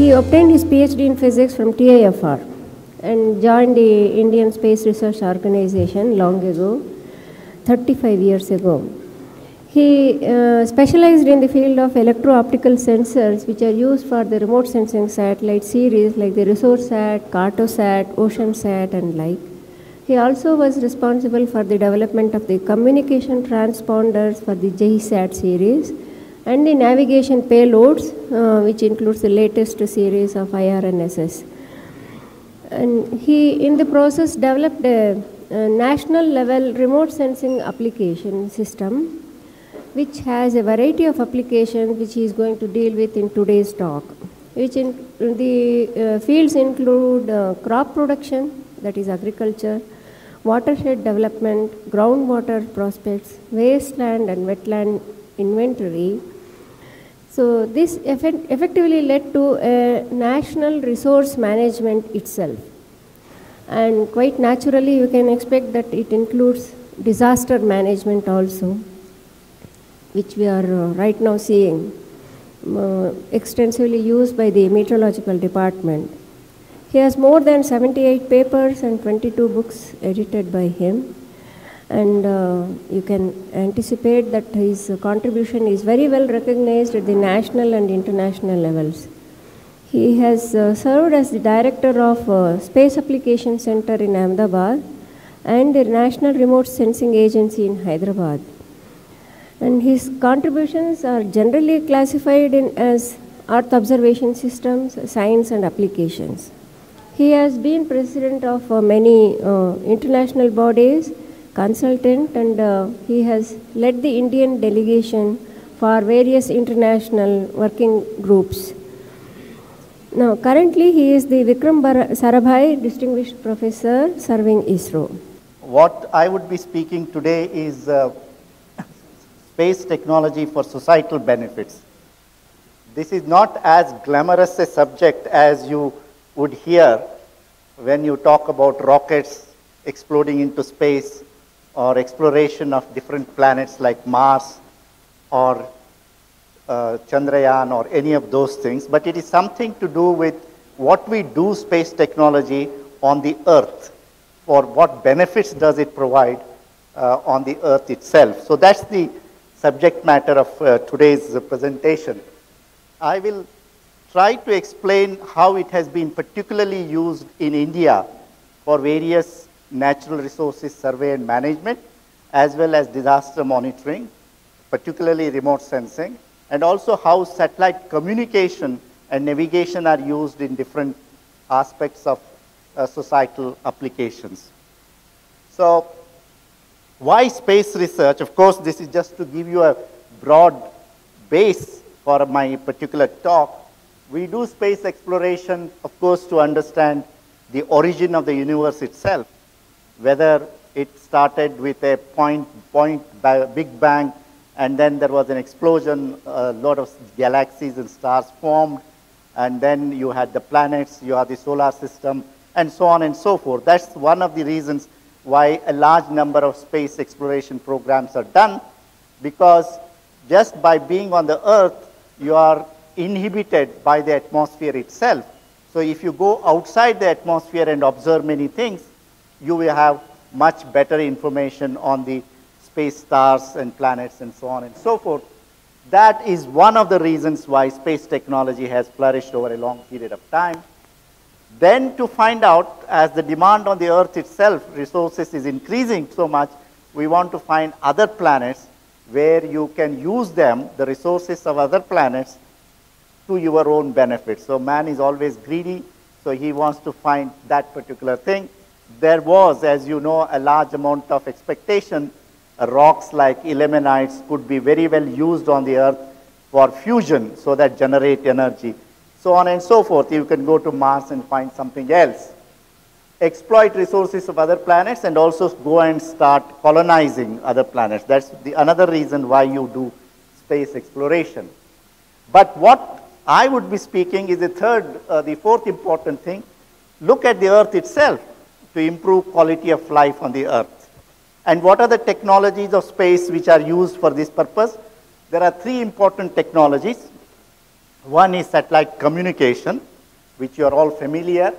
He obtained his PhD in physics from TIFR and joined the Indian Space Research Organization long ago, 35 years ago. He specialized in the field of electro-optical sensors, which are used for the remote sensing satellite series like the ResourceSat, Cartosat, OceanSat and like. He also was responsible for the development of the communication transponders for the JSAT series and the navigation payloads, which includes the latest series of IRNSS. And he, in the process, developed a national level remote sensing application system, which has a variety of applications which he is going to deal with in today's talk. Which in the fields include crop production, that is agriculture, watershed development, groundwater prospects, wasteland and wetland inventory. So this effectively led to a national resource management itself. And quite naturally you can expect that it includes disaster management also, which we are right now seeing extensively used by the meteorological department. He has more than 78 papers and 22 books edited by him, and you can anticipate that his contribution is very well recognized at the national and international levels. He has served as the director of Space Application Center in Ahmedabad and the National Remote Sensing Agency in Hyderabad. And his contributions are generally classified as Earth observation systems, science and applications. He has been president of many international bodies, consultant, and he has led the Indian delegation for various international working groups. Now, currently he is the Vikram Sarabhai Distinguished Professor serving ISRO. What I would be speaking today is space technology for societal benefits. This is not as glamorous a subject as you would hear when you talk about rockets exploding into space or exploration of different planets like Mars or Chandrayaan or any of those things, but it is something to do with what we do space technology on the Earth, or what benefits does it provide on the Earth itself. So that's the subject matter of today's presentation. I will try to explain how it has been particularly used in India for various natural resources survey and management, as well as disaster monitoring, particularly remote sensing, and also how satellite communication and navigation are used in different aspects of societal applications. So, why space research? Of course, this is just to give you a broad base for my particular talk. We do space exploration, of course, to understand the origin of the universe itself, whether it started with a Big Bang, and then there was an explosion, a lot of galaxies and stars formed, and then you had the planets, you have the solar system, and so on and so forth. That's one of the reasons why a large number of space exploration programs are done, because just by being on the Earth, you are inhibited by the atmosphere itself. So if you go outside the atmosphere and observe many things, you will have much better information on the space stars and planets and so on and so forth. That is one of the reasons why space technology has flourished over a long period of time. Then to find out, as the demand on the Earth itself, resources is increasing so much, we want to find other planets where you can use them, the resources of other planets, to your own benefit. So man is always greedy, so he wants to find that particular thing. There was, as you know, a large amount of expectation. Rocks like ilmenite could be very well used on the Earth for fusion, so that generate energy. So on and so forth. You can go to Mars and find something else. Exploit resources of other planets and also go and start colonizing other planets. That's another reason why you do space exploration. But what I would be speaking is the fourth important thing. Look at the Earth itself to improve quality of life on the Earth. And what are the technologies of space which are used for this purpose? There are three important technologies. One is satellite communication. which you are all familiar.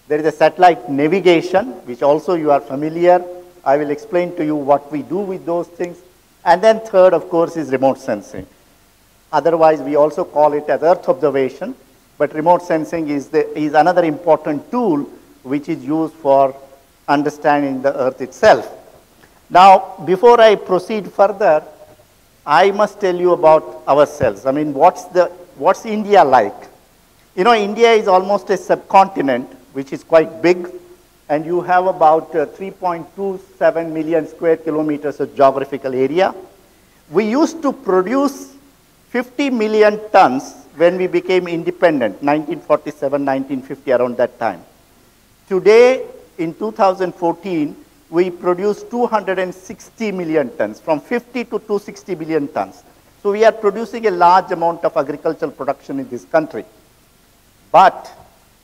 There is a satellite navigation, which also you are familiar. I will explain to you what we do with those things. And then third, of course, is remote sensing. Otherwise, we also call it as Earth observation, but remote sensing is another important tool which is used for understanding the Earth itself. Now, before I proceed further, I must tell you about ourselves. I mean, what's India like? You know, India is almost a subcontinent, which is quite big, and you have about 3.27 million square kilometers of geographical area. We used to produce 50 million tons when we became independent, 1947, 1950, around that time. Today, in 2014, we produce 260 million tons, from 50 to 260 million tons. So we are producing a large amount of agricultural production in this country. But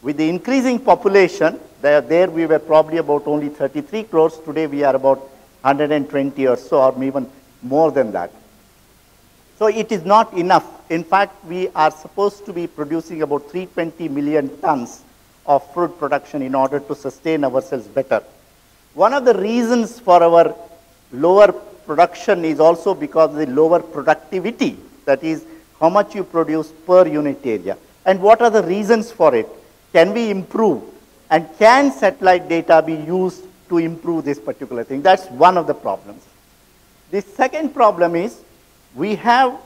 with the increasing population, there we were probably about only 33 crores. Today we are about 120 or so, or even more than that. So it is not enough. In fact, we are supposed to be producing about 320 million tons of fruit production in order to sustain ourselves better. One of the reasons for our lower production is also because of the lower productivity, that is, how much you produce per unit area. And what are the reasons for it? Can we improve? And can satellite data be used to improve this particular thing? That's one of the problems. The second problem is, we have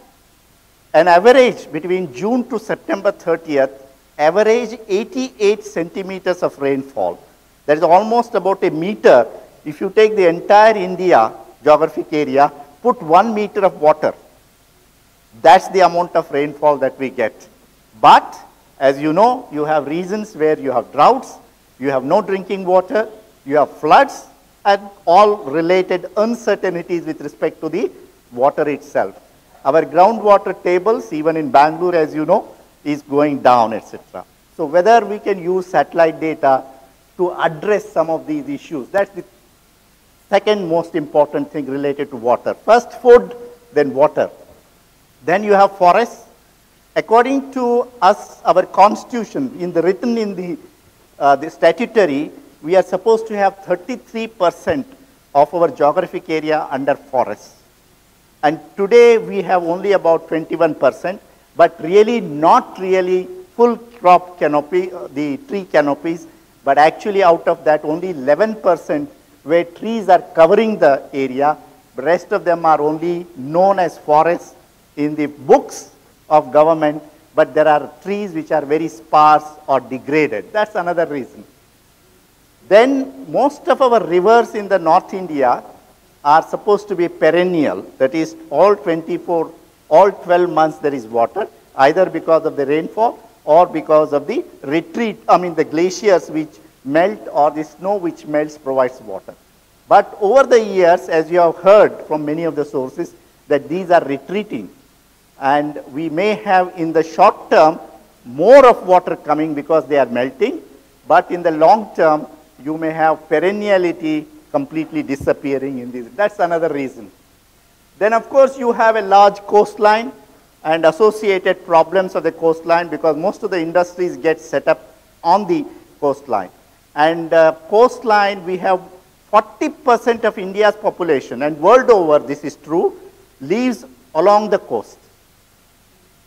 an average between June to September 30th, average 88 centimeters of rainfall. That is almost about a meter. If you take the entire India geographic area, put 1 meter of water. That's the amount of rainfall that we get. But, as you know, you have regions where you have droughts, you have no drinking water, you have floods, and all related uncertainties with respect to the water itself. Our groundwater tables, even in Bangalore, as you know, is going down, etc. So whether we can use satellite data to address some of these issues, that's the second most important thing related to water. First food, then water. Then you have forests. According to us, our constitution, written in the statutory, we are supposed to have 33% of our geographic area under forests. And today we have only about 21%, but really not really full crop canopy, the tree canopies, but actually out of that only 11% where trees are covering the area. The rest of them are only known as forests in the books of government, but there are trees which are very sparse or degraded. That's another reason. Then most of our rivers in the North India are supposed to be perennial. That is, all 12 months there is water, either because of the rainfall or because of the the glaciers which melt, or the snow which melts provides water. But over the years, as you have heard from many of the sources, that these are retreating. And we may have in the short term more of water coming because they are melting, but in the long term you may have perenniality completely disappearing in these. That's another reason. Then of course you have a large coastline and associated problems of the coastline, because most of the industries get set up on the coastline. And coastline, we have 40% of India's population, and world over this is true, lives along the coast.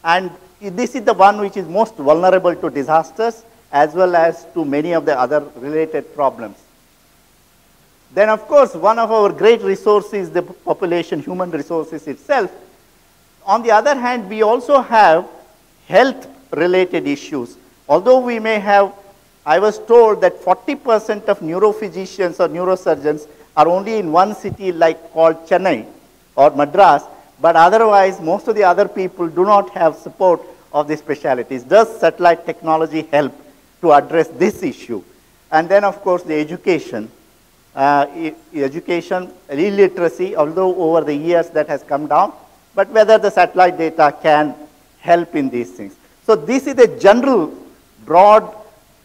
And this is the one which is most vulnerable to disasters as well as to many of the other related problems. Then of course, one of our great resources is the population, human resources itself. On the other hand, we also have health related issues. Although we may have, I was told that 40% of neurophysicians or neurosurgeons are only in one city called Chennai or Madras, but otherwise most of the other people do not have support of the specialties. Does satellite technology help to address this issue? And then of course the education. Illiteracy, although over the years that has come down, but whether the satellite data can help in these things. So this is a general, broad,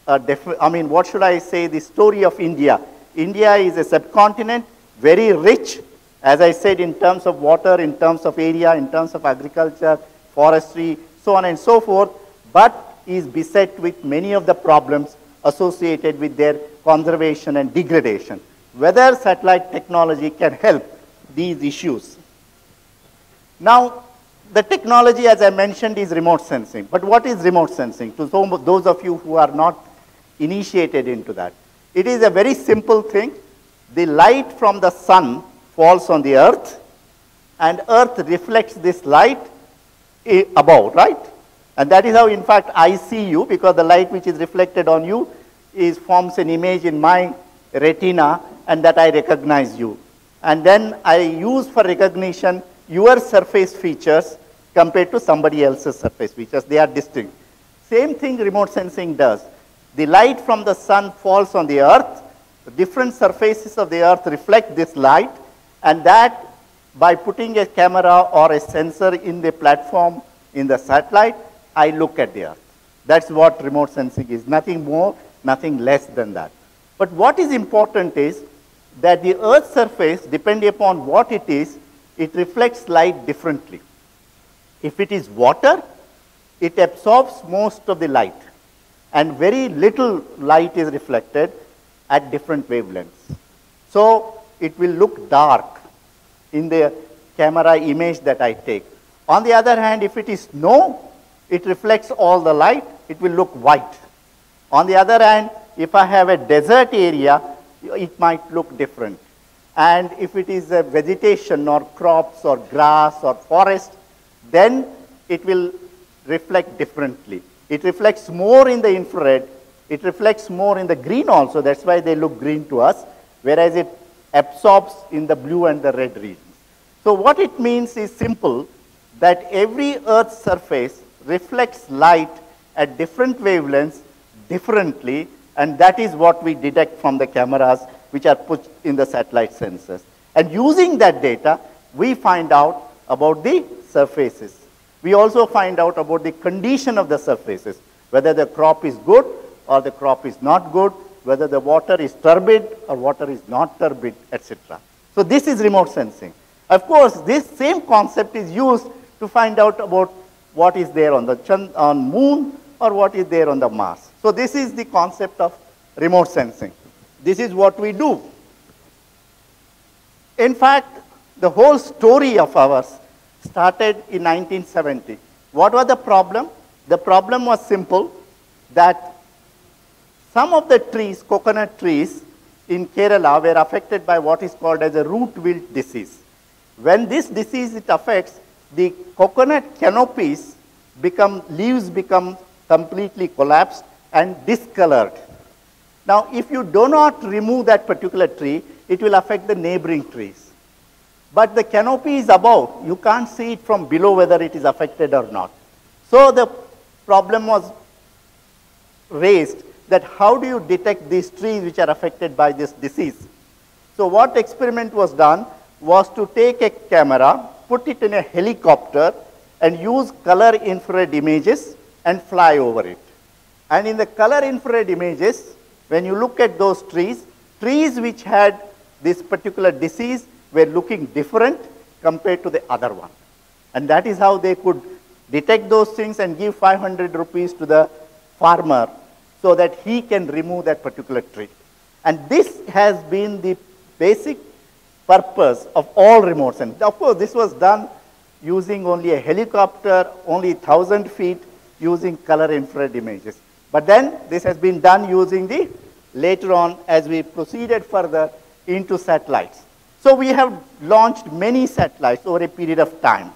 what should I say, the story of India. India is a subcontinent, very rich, as I said, in terms of water, in terms of area, in terms of agriculture, forestry, so on and so forth, but is beset with many of the problems associated with their conservation and degradation. Whether satellite technology can help these issues. Now, the technology, as I mentioned, is remote sensing. But what is remote sensing? To those of you who are not initiated into that, it is a very simple thing. The light from the sun falls on the earth, and earth reflects this light above, right? And that is how, in fact, I see you, because the light which is reflected on you forms an image in my retina, and that I recognize you. And then I use for recognition your surface features compared to somebody else's surface features. They are distinct. Same thing remote sensing does. The light from the sun falls on the earth. The different surfaces of the earth reflect this light, and that by putting a camera or a sensor in the platform, in the satellite, I look at the earth. That's what remote sensing is. Nothing more, nothing less than that. But what is important is that the earth's surface, depending upon what it is, it reflects light differently. If it is water, it absorbs most of the light, and very little light is reflected at different wavelengths. So it will look dark in the camera image that I take. On the other hand, if it is snow, it reflects all the light, it will look white. On the other hand, if I have a desert area, it might look different. And if it is a vegetation or crops or grass or forest, then it will reflect differently. It reflects more in the infrared, it reflects more in the green also, that's why they look green to us, whereas it absorbs in the blue and the red regions. So what it means is simple, that every Earth's surface reflects light at different wavelengths differently, and that is what we detect from the cameras which are put in the satellite sensors. And using that data, we find out about the surfaces. We also find out about the condition of the surfaces, whether the crop is good or the crop is not good, whether the water is turbid or water is not turbid, etc. So this is remote sensing. Of course, this same concept is used to find out about what is there on the moon or what is there on the Mars. So this is the concept of remote sensing. This is what we do. In fact, the whole story of ours started in 1970. What was the problem? The problem was simple, that some of the trees, coconut trees in Kerala, were affected by what is called as a root wilt disease. When this disease it affects, the coconut canopies leaves become completely collapsed and discolored. Now, if you do not remove that particular tree, it will affect the neighboring trees. But the canopy is above. You can't see it from below whether it is affected or not. So the problem was raised that how do you detect these trees which are affected by this disease? So what experiment was done was to take a camera, put it in a helicopter, and use color infrared images and fly over it. And in the color infrared images, when you look at those trees which had this particular disease were looking different compared to the other one. And that is how they could detect those things and give 500 rupees to the farmer so that he can remove that particular tree. And this has been the basic purpose of all remote sensing. Of course, this was done using only a helicopter, only 1,000 feet, using color infrared images. But then this has been done using later on as we proceeded further into satellites. So we have launched many satellites over a period of time,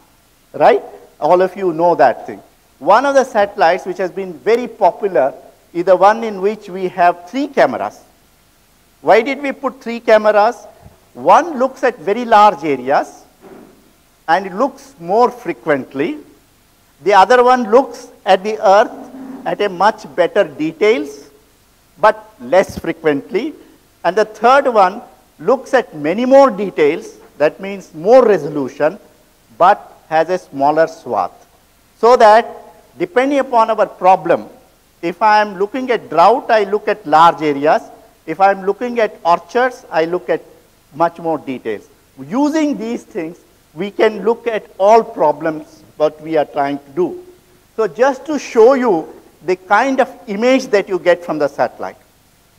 right? All of you know that thing. One of the satellites which has been very popular is the one in which we have 3 cameras. Why did we put 3 cameras? One looks at very large areas and it looks more frequently. The other one looks at the earth at a much better details, but less frequently. And the third one looks at many more details, that means more resolution, but has a smaller swath. So that depending upon our problem, if I am looking at drought, I look at large areas. If I am looking at orchards, I look at much more details. Using these things, we can look at all problems what we are trying to do. So just to show you the kind of image that you get from the satellite.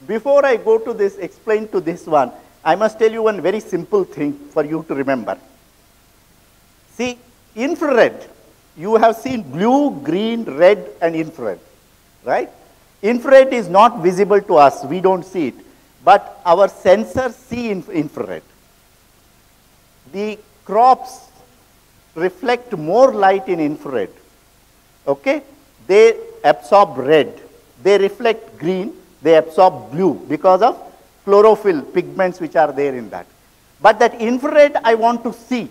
Before I go to this, explain to this one, I must tell you one very simple thing for you to remember. See, infrared, you have seen blue, green, red, and infrared, right? Infrared is not visible to us, we don't see it, but our sensors see infrared. The crops reflect more light in infrared, okay? They absorb red, they reflect green, they absorb blue because of chlorophyll pigments which are there in that. But that infrared I want to see.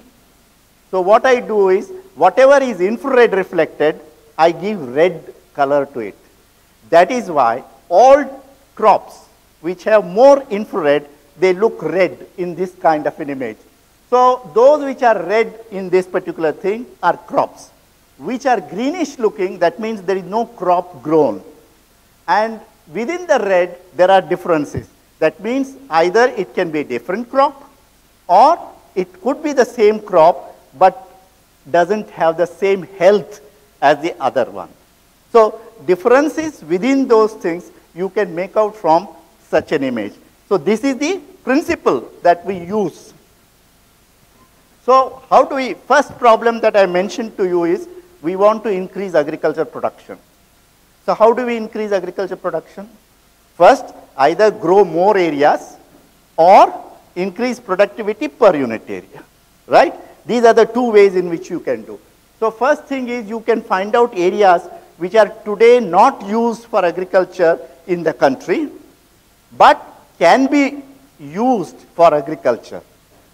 So what I do is, whatever is infrared reflected, I give red color to it. That is why all crops which have more infrared, they look red in this kind of an image. So those which are red in this particular thing are crops. Which are greenish looking, that means there is no crop grown. And within the red, there are differences. That means either it can be a different crop, or it could be the same crop, but doesn't have the same health as the other one. So differences within those things you can make out from such an image. So this is the principle that we use. So how do we, first problem that I mentioned to you is, we want to increase agriculture production. So how do we increase agriculture production? First, either grow more areas or increase productivity per unit area, right? These are the two ways in which you can do. So first thing is, you can find out areas which are today not used for agriculture in the country, but can be used for agriculture.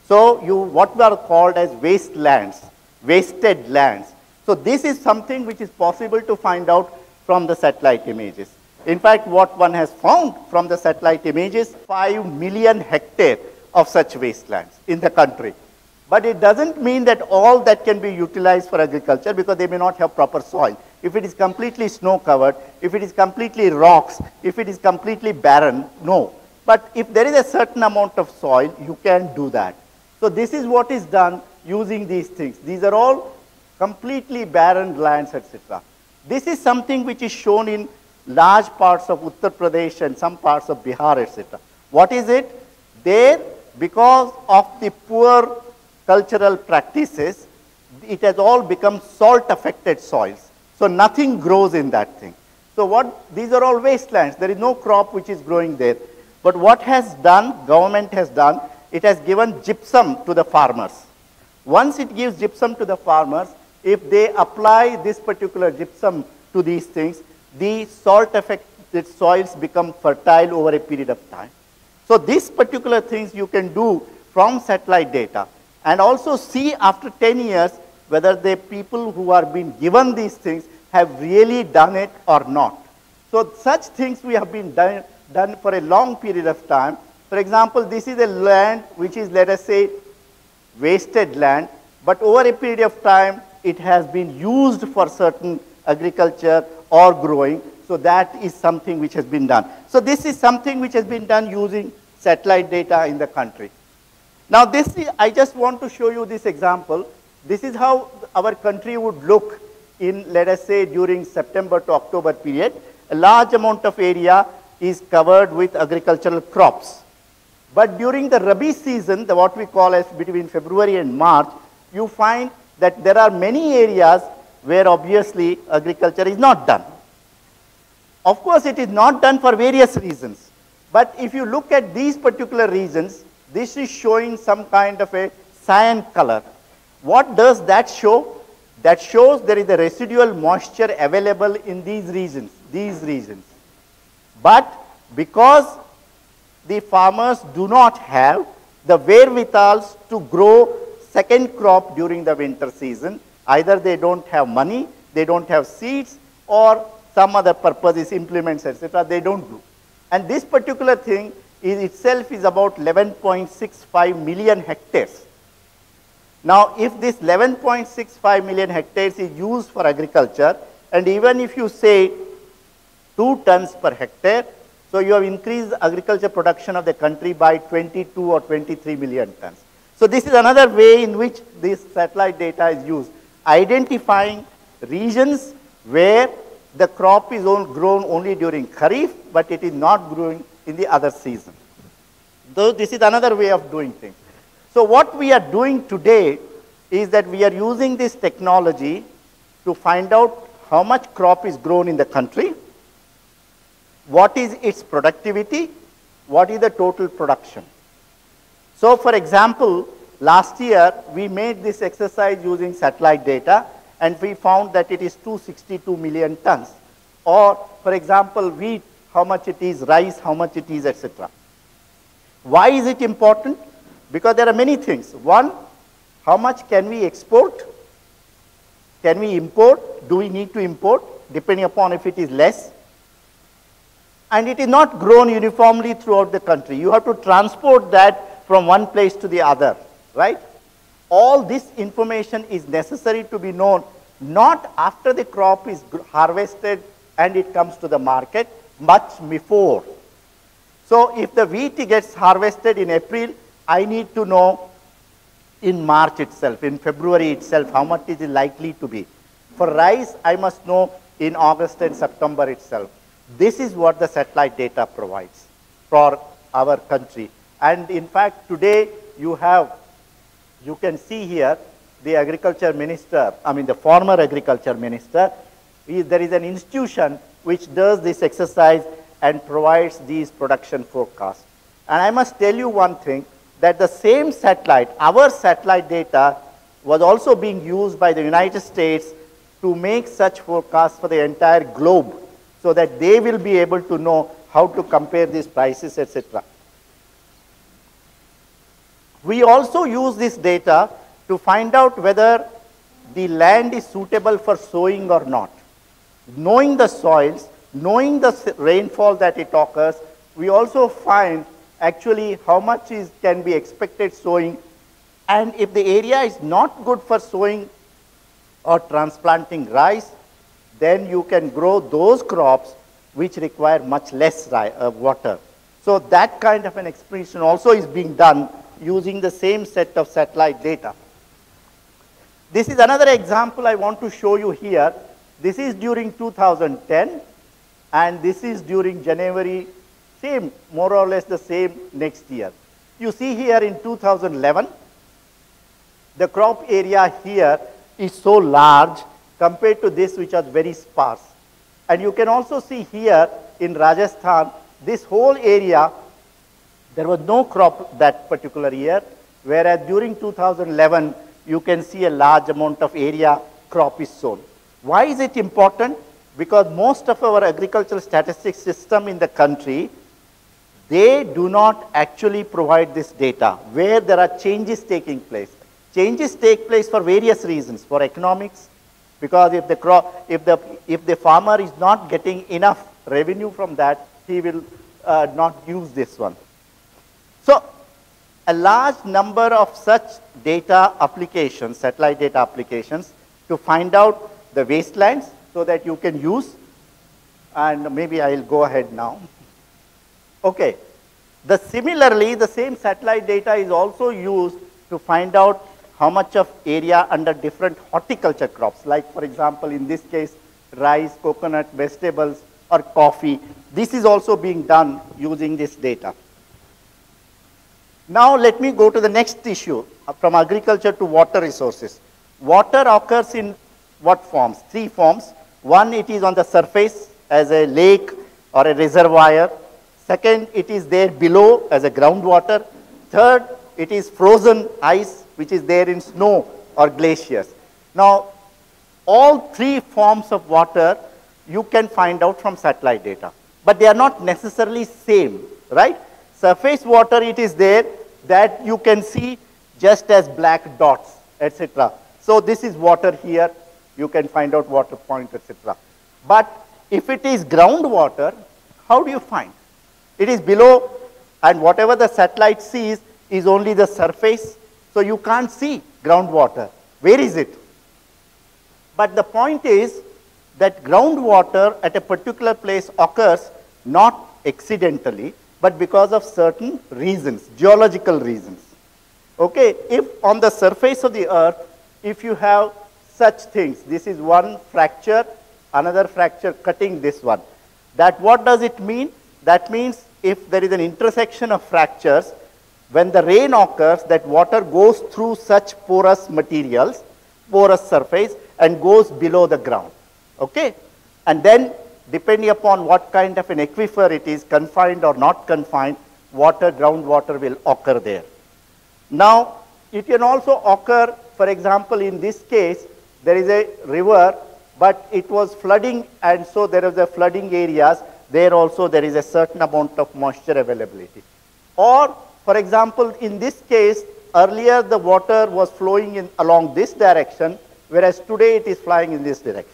So what are called as wastelands, wasted lands. So this is something which is possible to find out from the satellite images. In fact, what one has found from the satellite images, 5 million hectares of such wastelands in the country. But it doesn't mean that all that can be utilized for agriculture, because they may not have proper soil. If it is completely snow covered, if it is completely rocks, if it is completely barren, no. But if there is a certain amount of soil, you can do that. So this is what is done using these things. These are all completely barren lands, etc. This is something which is shown in large parts of Uttar Pradesh and some parts of Bihar, etc. What is it? There, because of the poor cultural practices, it has all become salt-affected soils. So nothing grows in that thing. So these are all wastelands. There is no crop which is growing there. But what has done, government has done, it has given gypsum to the farmers. Once it gives gypsum to the farmers, if they apply this particular gypsum to these things, the salt-affected soils become fertile over a period of time. So these particular things you can do from satellite data, and also see after 10 years whether the people who are being given these things have really done it or not. So such things we have been done for a long period of time. For example, this is a land which is, let us say, wasted land, but over a period of time it has been used for certain agriculture or growing. So that is something which has been done. So this is something which has been done using satellite data in the country. Now this is, I just want to show you this example. This is how our country would look in, let us say, during September to October period. A large amount of area is covered with agricultural crops. But during the Rabi season, what we call as between February and March, you find that there are many areas where obviously agriculture is not done. Of course, it is not done for various reasons. But if you look at these particular regions, this is showing some kind of a cyan color. What does that show? That shows there is a residual moisture available in these regions. But because the farmers do not have the wherewithal to grow second crop during the winter season, either they don't have money, they don't have seeds, or some other purposes, implements, etc., they don't do. And this particular thing itself is about 11.65 million hectares. Now, if this 11.65 million hectares is used for agriculture, and even if you say 2 tons per hectare, so you have increased agriculture production of the country by 22 or 23 million tons. So this is another way in which this satellite data is used, identifying regions where the crop is grown only during Kharif, but it is not growing in the other season. Though this is another way of doing things. So what we are doing today is that we are using this technology to find out how much crop is grown in the country, what is its productivity, what is the total production. So for example, last year we made this exercise using satellite data, and we found that it is 262 million tons. Or for example, wheat, how much it is, rice, how much it is, etc. Why is it important? Because there are many things. One, how much can we export? Can we import? Do we need to import? Depending upon if it is less. And it is not grown uniformly throughout the country. You have to transport that from one place to the other, right? All this information is necessary to be known, not after the crop is harvested and it comes to the market, much before. So if the wheat gets harvested in April, I need to know in March itself, in February itself, how much is it likely to be. For rice, I must know in August and September itself. This is what the satellite data provides for our country. And in fact, today you can see here the agriculture minister, the former agriculture minister. There is an institution which does this exercise and provides these production forecasts. And I must tell you one thing, that the same satellite, our satellite data, was also being used by the United States to make such forecasts for the entire globe, so that they will be able to know how to compare these prices, etc. We also use this data to find out whether the land is suitable for sowing or not. Knowing the soils, knowing the rainfall that it occurs, we also find actually how much can be expected sowing, and if the area is not good for sowing or transplanting rice, then you can grow those crops which require much less water. So that kind of an explanation also is being done using the same set of satellite data. This is another example I want to show you here. This is during 2010, and this is during January, same, more or less the same next year. You see here in 2011, the crop area here is so large compared to this which was very sparse. And you can also see here in Rajasthan, this whole area, there was no crop that particular year, whereas during 2011, you can see a large amount of area crop is sown. Why is it important? Because most of our agricultural statistics system in the country, they do not actually provide this data where there are changes taking place. Changes take place for various reasons, for economics, because if the farmer is not getting enough revenue from that, he will not use this one. So a large number of such data applications, satellite data applications, to find out the wastelands so that you can use, and maybe I'll go ahead now. Okay. Similarly, the same satellite data is also used to find out how much of area under different horticulture crops, like for example, in this case, rice, coconut, vegetables, or coffee. This is also being done using this data. Now let me go to the next issue, from agriculture to water resources. Water occurs in what forms? Three forms. One, it is on the surface as a lake or a reservoir. Second, it is there below as a groundwater. Third, it is frozen ice, which is there in snow or glaciers. Now, all three forms of water you can find out from satellite data, but they are not necessarily same, right? Surface water, it is there that you can see just as black dots, etc. So this is water here. You can find out water point, etc. But if it is groundwater, how do you find? It is below, and whatever the satellite sees is only the surface, so you can't see groundwater. Where is it? But the point is that groundwater at a particular place occurs not accidentally, but because of certain reasons, geological reasons. Okay, if on the surface of the earth, if you have such things, this is one fracture another fracture cutting this one. That what does it mean? That means if there is an intersection of fractures, when the rain occurs, that water goes through such porous materials, porous surface, and goes below the ground. Okay? And then, depending upon what kind of an aquifer it is, confined or not confined, groundwater will occur there. Now, it can also occur, for example, in this case, there is a river, but it was flooding, and so there is a flooding areas. There also there is a certain amount of moisture availability. Or, for example, in this case, earlier the water was flowing in along this direction, whereas today it is flying in this direction.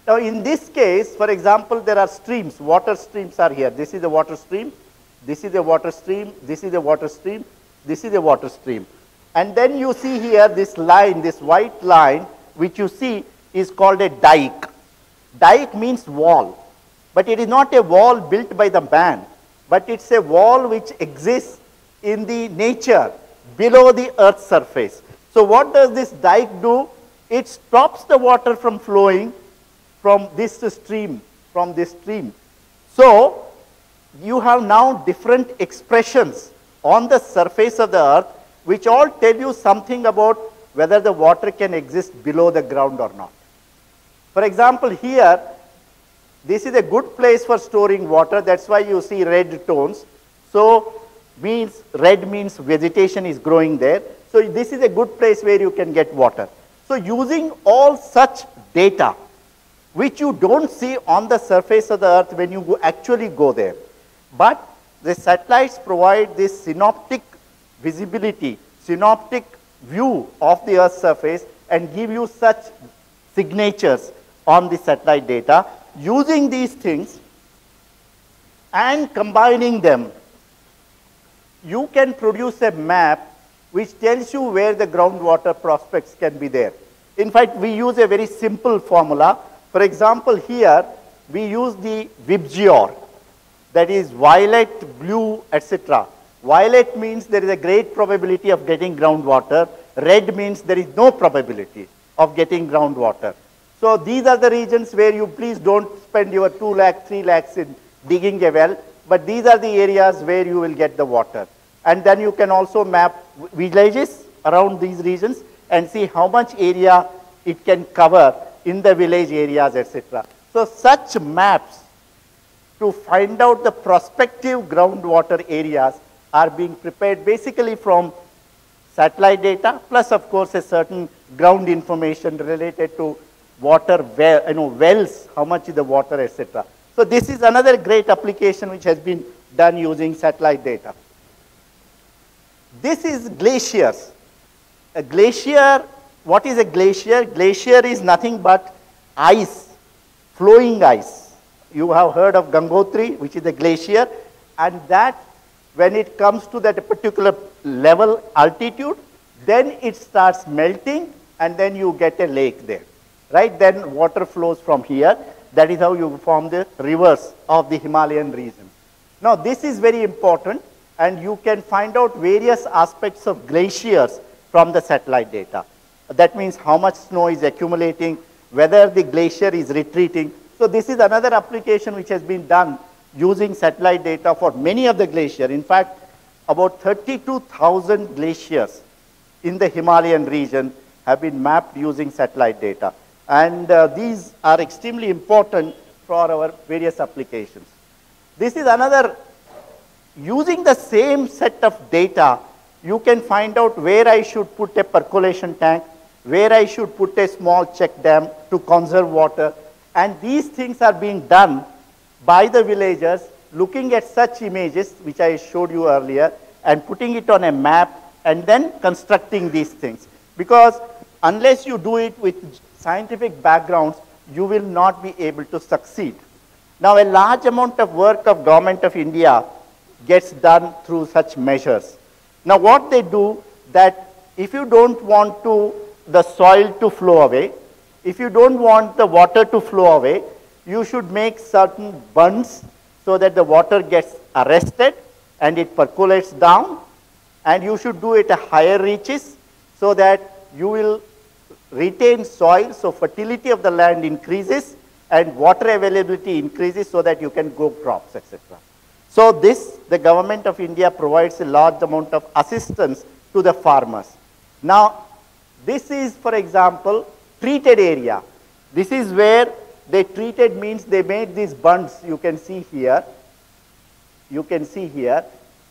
Now, in this case, for example, there are streams, water streams are here. This is a water stream, this is a water stream, this is a water stream, this is a water stream. And then you see here this line, this white line, which you see is called a dike. Dike means wall, but it is not a wall built by the man, but it's a wall which exists in the nature below the earth's surface. So what does this dike do? It stops the water from flowing from this stream, So you have now different expressions on the surface of the earth, which all tell you something about whether the water can exist below the ground or not. For example, here, this is a good place for storing water. That's why you see red tones. So red means vegetation is growing there. So this is a good place where you can get water. So using all such data, which you don't see on the surface of the earth when you actually go there, but the satellites provide this synoptic visibility, synoptic view of the earth's surface, and give you such signatures on the satellite data. Using these things and combining them, you can produce a map which tells you where the groundwater prospects can be there. In fact, we use a very simple formula. For example, here we use the VIBGYOR, that is violet, blue, etc. Violet means there is a great probability of getting groundwater. Red means there is no probability of getting groundwater. So these are the regions where you please don't spend your 2 lakh, 3 lakhs in digging a well, but these are the areas where you will get the water. And then you can also map villages around these regions and see how much area it can cover in the village areas, etc. So such maps to find out the prospective groundwater areas are being prepared basically from satellite data, plus of course a certain ground information related to water, wells, how much is the water, etc. So this is another great application which has been done using satellite data. This is glaciers. A glacier, what is a glacier? Glacier is nothing but ice, flowing ice. You have heard of Gangotri, which is a glacier, and that when it comes to that particular level, altitude, then it starts melting and then you get a lake there, right? Then water flows from here. That is how you form the rivers of the Himalayan region. Now this is very important, and you can find out various aspects of glaciers from the satellite data. That means how much snow is accumulating, whether the glacier is retreating. So this is another application which has been done using satellite data for many of the glaciers. In fact, about 32,000 glaciers in the Himalayan region have been mapped using satellite data. And these are extremely important for our various applications. This is another, using the same set of data, you can find out where I should put a percolation tank, where I should put a small check dam to conserve water. And these things are being done by the villagers looking at such images, which I showed you earlier, and putting it on a map and then constructing these things. Because unless you do it with scientific backgrounds, you will not be able to succeed. Now, a large amount of work of Government of India gets done through such measures. Now, what they do, that if you don't want the soil to flow away, if you don't want the water to flow away, you should make certain bunds so that the water gets arrested and it percolates down, and you should do it at higher reaches so that you will retain soil, so fertility of the land increases and water availability increases so that you can grow crops, etc. So this, the government of India provides a large amount of assistance to the farmers. Now, this is, for example, treated area. This is where they treated means they made these bunds, you can see here. You can see here.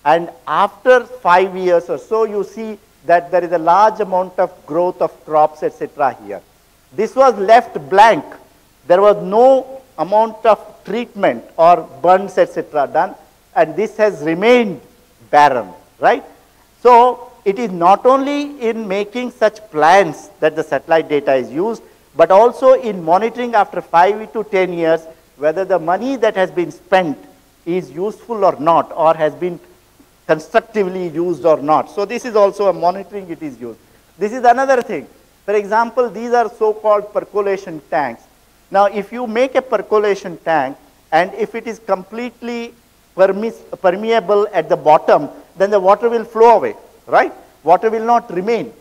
And after 5 years or so, you see that there is a large amount of growth of crops, etc. here. This was left blank. There was no amount of treatment or bunds, etc. done, and this has remained barren, right? So it is not only in making such plans that the satellite data is used, but also in monitoring after 5 to 10 years whether the money that has been spent is useful or not, or has been constructively used or not. So this is also a monitoring it is used. This is another thing. For example, these are so-called percolation tanks. Now, if you make a percolation tank and if it is completely permeable at the bottom, then the water will flow away, right? Water will not remain.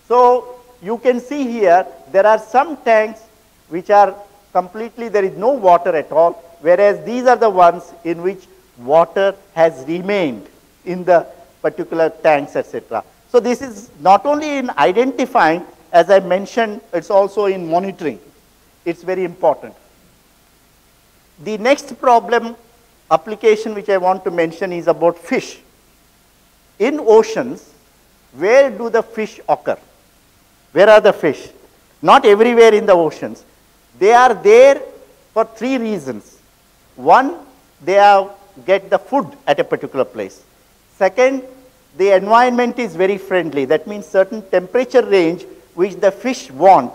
So you can see here, there are some tanks which are completely, there is no water at all, whereas these are the ones in which water has remained in the particular tanks, etc. So this is not only in identifying, as I mentioned, it's also in monitoring. It's very important. The next problem application which I want to mention is about fish. In oceans, where do the fish occur? Where are the fish? Not everywhere in the oceans. They are there for 3 reasons. One, they get the food at a particular place. Second, the environment is very friendly. That means certain temperature range which the fish want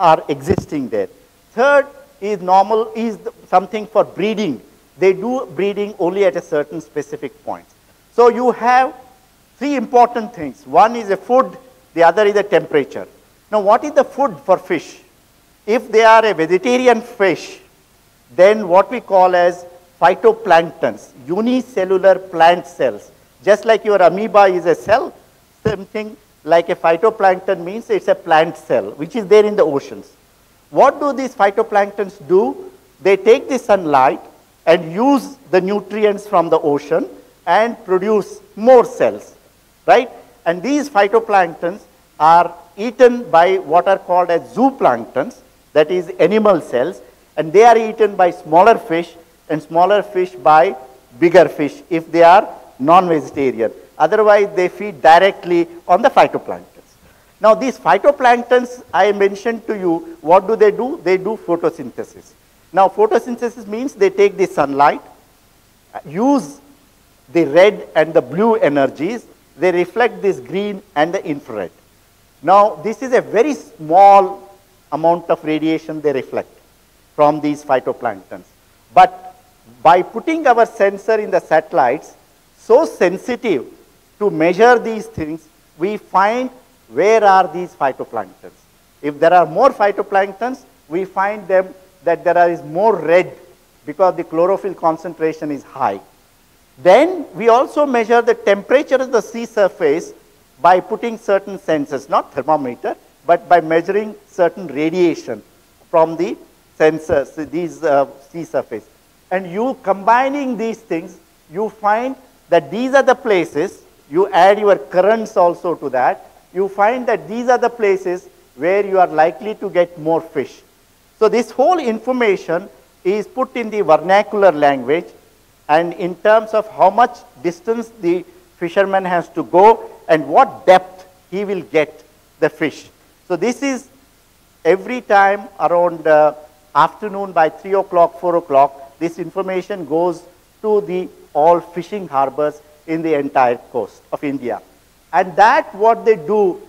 are existing there. Third is something for breeding. They do breeding only at a certain specific point. So you have 3 important things. One is the food, the other is the temperature. Now what is the food for fish? If they are a vegetarian fish, then what we call as phytoplanktons, unicellular plant cells. Just like your amoeba is a cell, something like a phytoplankton means it's a plant cell, which is there in the oceans. What do these phytoplanktons do? They take the sunlight and use the nutrients from the ocean and produce more cells, right? And these phytoplanktons are eaten by what are called as zooplanktons, that is animal cells, and they are eaten by smaller fish and smaller fish by bigger fish if they are non-vegetarian. Otherwise, they feed directly on the phytoplanktons. Now, these phytoplanktons, I mentioned to you, what do? They do photosynthesis. Now, photosynthesis means they take the sunlight, use the red and the blue energies, they reflect this green and the infrared. Now, this is a very small amount of radiation they reflect from these phytoplanktons. But by putting our sensor in the satellites, so sensitive to measure these things, we find where are these phytoplanktons. If there are more phytoplanktons, we find them that there is more red because the chlorophyll concentration is high. Then we also measure the temperature of the sea surface by putting certain sensors, not thermometer, but by measuring certain radiation from the sensors, these sea surface. And you combining these things, you find that these are the places, you add your currents also to that, you find that these are the places where you are likely to get more fish. So this whole information is put in the vernacular language, and in terms of how much distance the fisherman has to go and what depth he will get the fish. So this is every time around afternoon by 3 o'clock, 4 o'clock, this information goes to the all fishing harbors in the entire coast of India. And that what they do,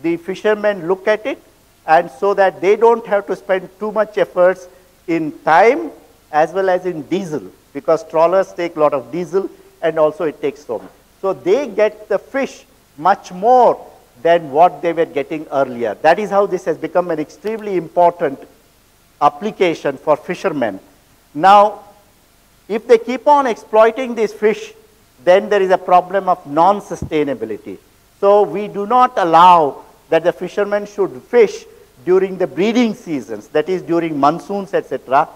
the fishermen look at it, and so that they don't have to spend too much efforts in time as well as in diesel, because trawlers take a lot of diesel and also it takes so much. So they get the fish much more than what they were getting earlier. That is how this has become an extremely important application for fishermen. Now, if they keep on exploiting these fish, then there is a problem of non-sustainability. So we do not allow that the fishermen should fish during the breeding seasons, that is during monsoons, etc.,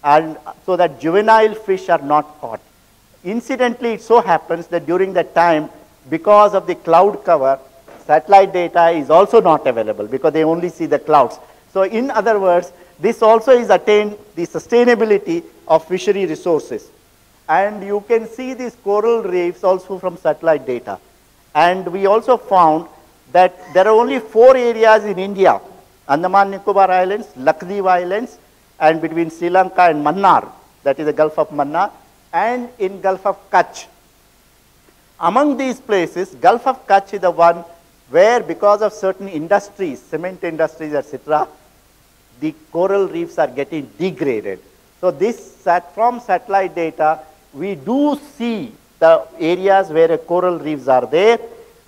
and so that juvenile fish are not caught. Incidentally, it so happens that during that time, because of the cloud cover, satellite data is also not available because they only see the clouds. So in other words, this also is attained the sustainability of fishery resources. And you can see these coral reefs also from satellite data. And we also found that there are only 4 areas in India, Andaman Nicobar Islands, Lakshadweep Islands, and between Sri Lanka and Mannar, that is the Gulf of Mannar, and in Gulf of Kutch. Among these places, Gulf of Kutch is the one where, because of certain industries, cement industries, etc., the coral reefs are getting degraded. So this from satellite data, we do see the areas where coral reefs are there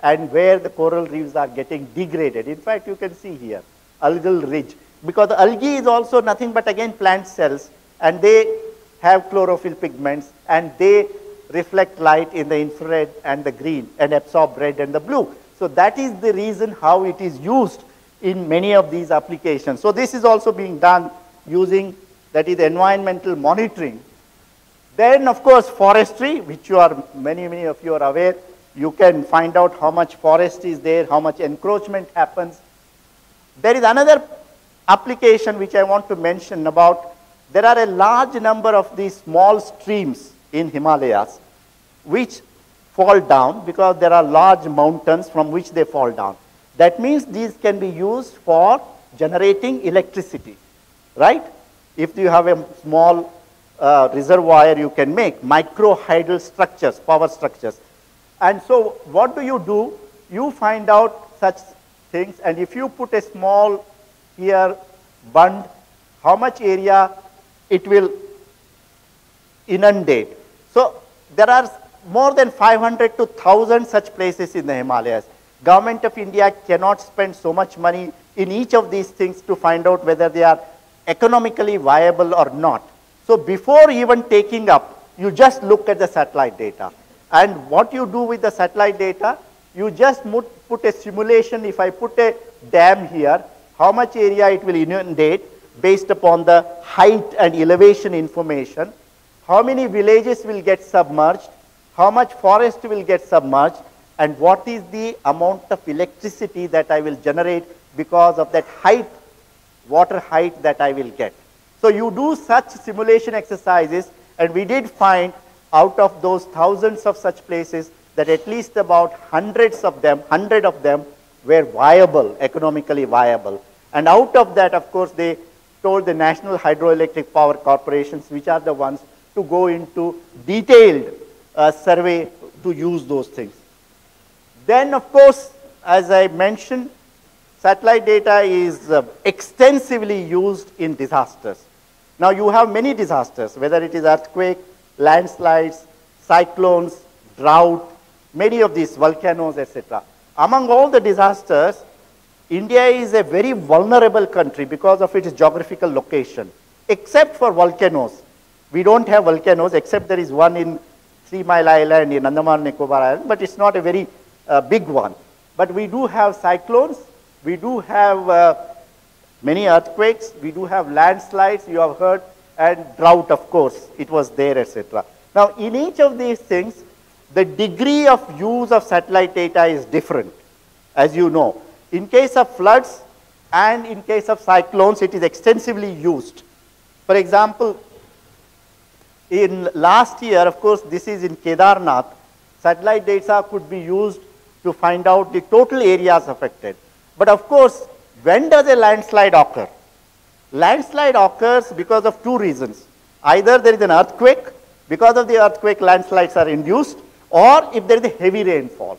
and where the coral reefs are getting degraded. In fact, you can see here, algal ridge, because the algae is also nothing but again plant cells, and they have chlorophyll pigments, and they reflect light in the infrared and the green and absorb red and the blue. So that is the reason how it is used in many of these applications. So this is also being done using, that is, environmental monitoring. Then of course forestry, which you are, many of you are aware. You can find out how much forest is there, how much encroachment happens. There is another application which I want to mention about. There are a large number of these small streams in Himalayas which fall down because there are large mountains from which they fall down. That means these can be used for generating electricity, right? If you have a small reservoir, you can make microhydral structures, power structures. And so what do? You find out such things, and if you put a small here bund, how much area it will inundate. So there are more than 500 to 1,000 such places in the Himalayas. Government of India cannot spend so much money in each of these things to find out whether they are economically viable or not. So before even taking up, you just look at the satellite data. And what you do with the satellite data, you just put a simulation. If I put a dam here, how much area it will inundate based upon the height and elevation information, how many villages will get submerged, how much forest will get submerged, and what is the amount of electricity that I will generate because of that height, water height that I will get. So you do such simulation exercises, and we did find out of those thousands of such places that at least about 100 of them were viable, economically viable. And out of that, of course, they told the National Hydroelectric Power Corporations, which are the ones to go into detailed survey to use those things. Then, of course, as I mentioned, satellite data is extensively used in disasters. Now, you have many disasters, whether it is earthquake, landslides, cyclones, drought, many of these volcanoes, etc. Among all the disasters, India is a very vulnerable country because of its geographical location, except for volcanoes. We don't have volcanoes, except there is one in 3 Mile Island in Andaman Nicobar Island, but it's not a very big one. But we do have cyclones, we do have many earthquakes, we do have landslides, you have heard, and drought, of course, it was there, etc. Now, in each of these things, the degree of use of satellite data is different, as you know. In case of floods and in case of cyclones, it is extensively used. For example, in last year, of course, this is in Kedarnath, satellite data could be used to find out the total areas affected. But of course, when does a landslide occur? Landslide occurs because of 2 reasons. Either there is an earthquake, because of the earthquake landslides are induced, or if there is a heavy rainfall.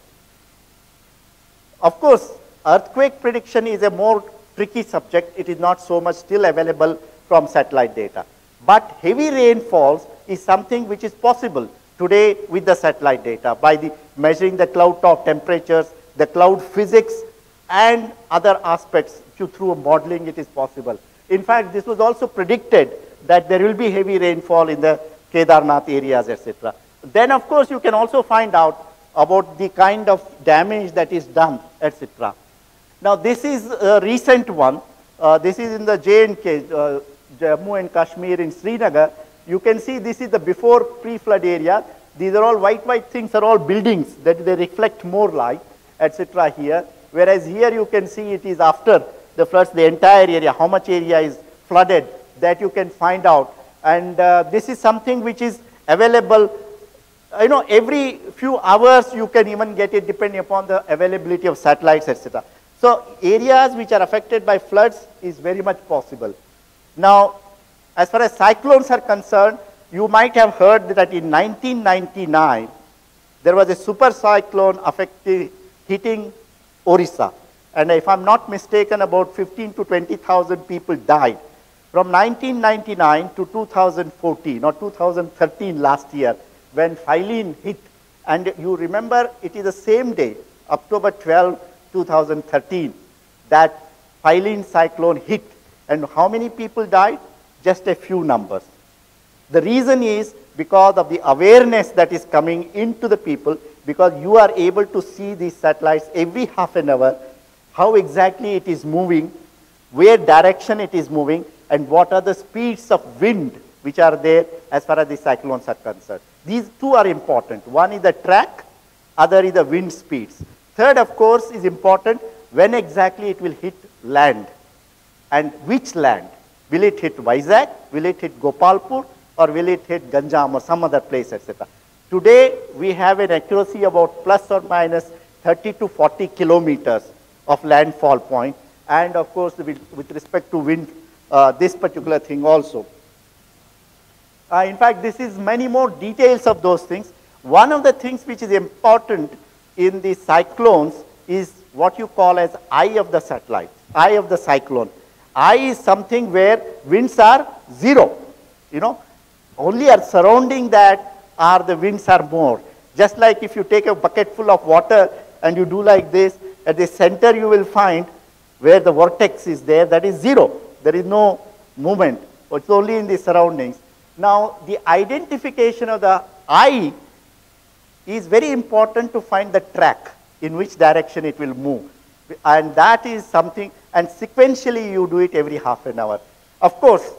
Of course, earthquake prediction is a more tricky subject. It is not so much still available from satellite data. But heavy rainfalls is something which is possible today with the satellite data by measuring the cloud top temperatures, the cloud physics, and other aspects. Through modeling it is possible. In fact, this was also predicted that there will be heavy rainfall in the Kedarnath areas, etc. Then, of course, you can also find out about the kind of damage that is done, etc. Now, this is a recent one. This is in the J&K, Jammu and Kashmir in Srinagar. You can see this is the before pre-flood area. These are all white things are all buildings that they reflect more light, etc. here. Whereas here you can see it is after the floods, the entire area, how much area is flooded, that you can find out. And this is something which is available, you know, every few hours you can even get it depending upon the availability of satellites, etc. So areas which are affected by floods is very much possible. Now, as far as cyclones are concerned, you might have heard that in 1999, there was a super cyclone hitting Orissa. And if I'm not mistaken, about 15 to 20,000 people died. From 1999 to 2014 or 2013 last year, when Phylline hit, and you remember it is the same day, October 12, 2013, that Phylline cyclone hit. And how many people died? Just a few numbers. The reason is because of the awareness that is coming into the people, because you are able to see these satellites every half an hour, how exactly it is moving, where direction it is moving, and what are the speeds of wind which are there as far as the cyclones are concerned. These two are important. One is the track, other is the wind speeds. Third, of course, is important when exactly it will hit land, and which land. Will it hit Vizag? Will it hit Gopalpur? Or will it hit Ganjam or some other place, etc. Today, we have an accuracy about plus or minus 30 to 40 kilometers of landfall point. And of course, with respect to wind, this particular thing also. In fact, this is many more details of those things. One of the things which is important in the cyclones is what you call as eye of the satellite, eye of the cyclone. Eye is something where winds are zero, you know. Only are surrounding that are the winds are more. Just like if you take a bucket full of water and you do like this, at the center you will find where the vortex is there, that is zero. There is no movement. It's only in the surroundings. Now, the identification of the eye is very important to find the track in which direction it will move. And that is something, and sequentially you do it every half an hour. Of course,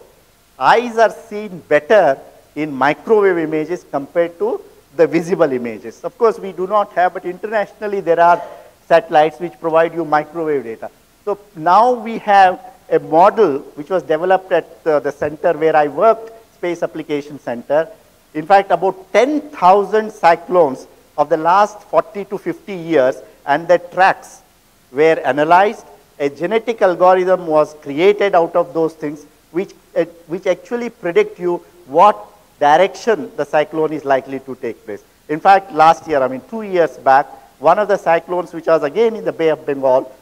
eyes are seen better in microwave images compared to the visible images. Of course, we do not have, but internationally there are satellites which provide you microwave data. So now we have a model which was developed at the center where I worked, Space Application Center. In fact, about 10,000 cyclones of the last 40 to 50 years and their tracks were analyzed. A genetic algorithm was created out of those things which actually predict you what direction the cyclone is likely to take place. In fact, last year, 2 years back, one of the cyclones which was again in the Bay of Bengal,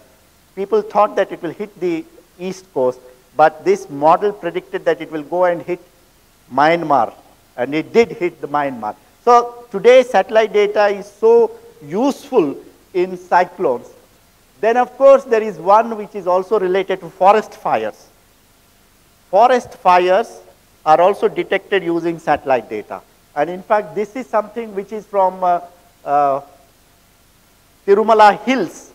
people thought that it will hit the east coast, but this model predicted that it will go and hit Myanmar, and it did hit the Myanmar. So today satellite data is so useful in cyclones. Then of course there is one which is also related to forest fires. Forest fires are also detected using satellite data. And in fact, this is something which is from Tirumala Hills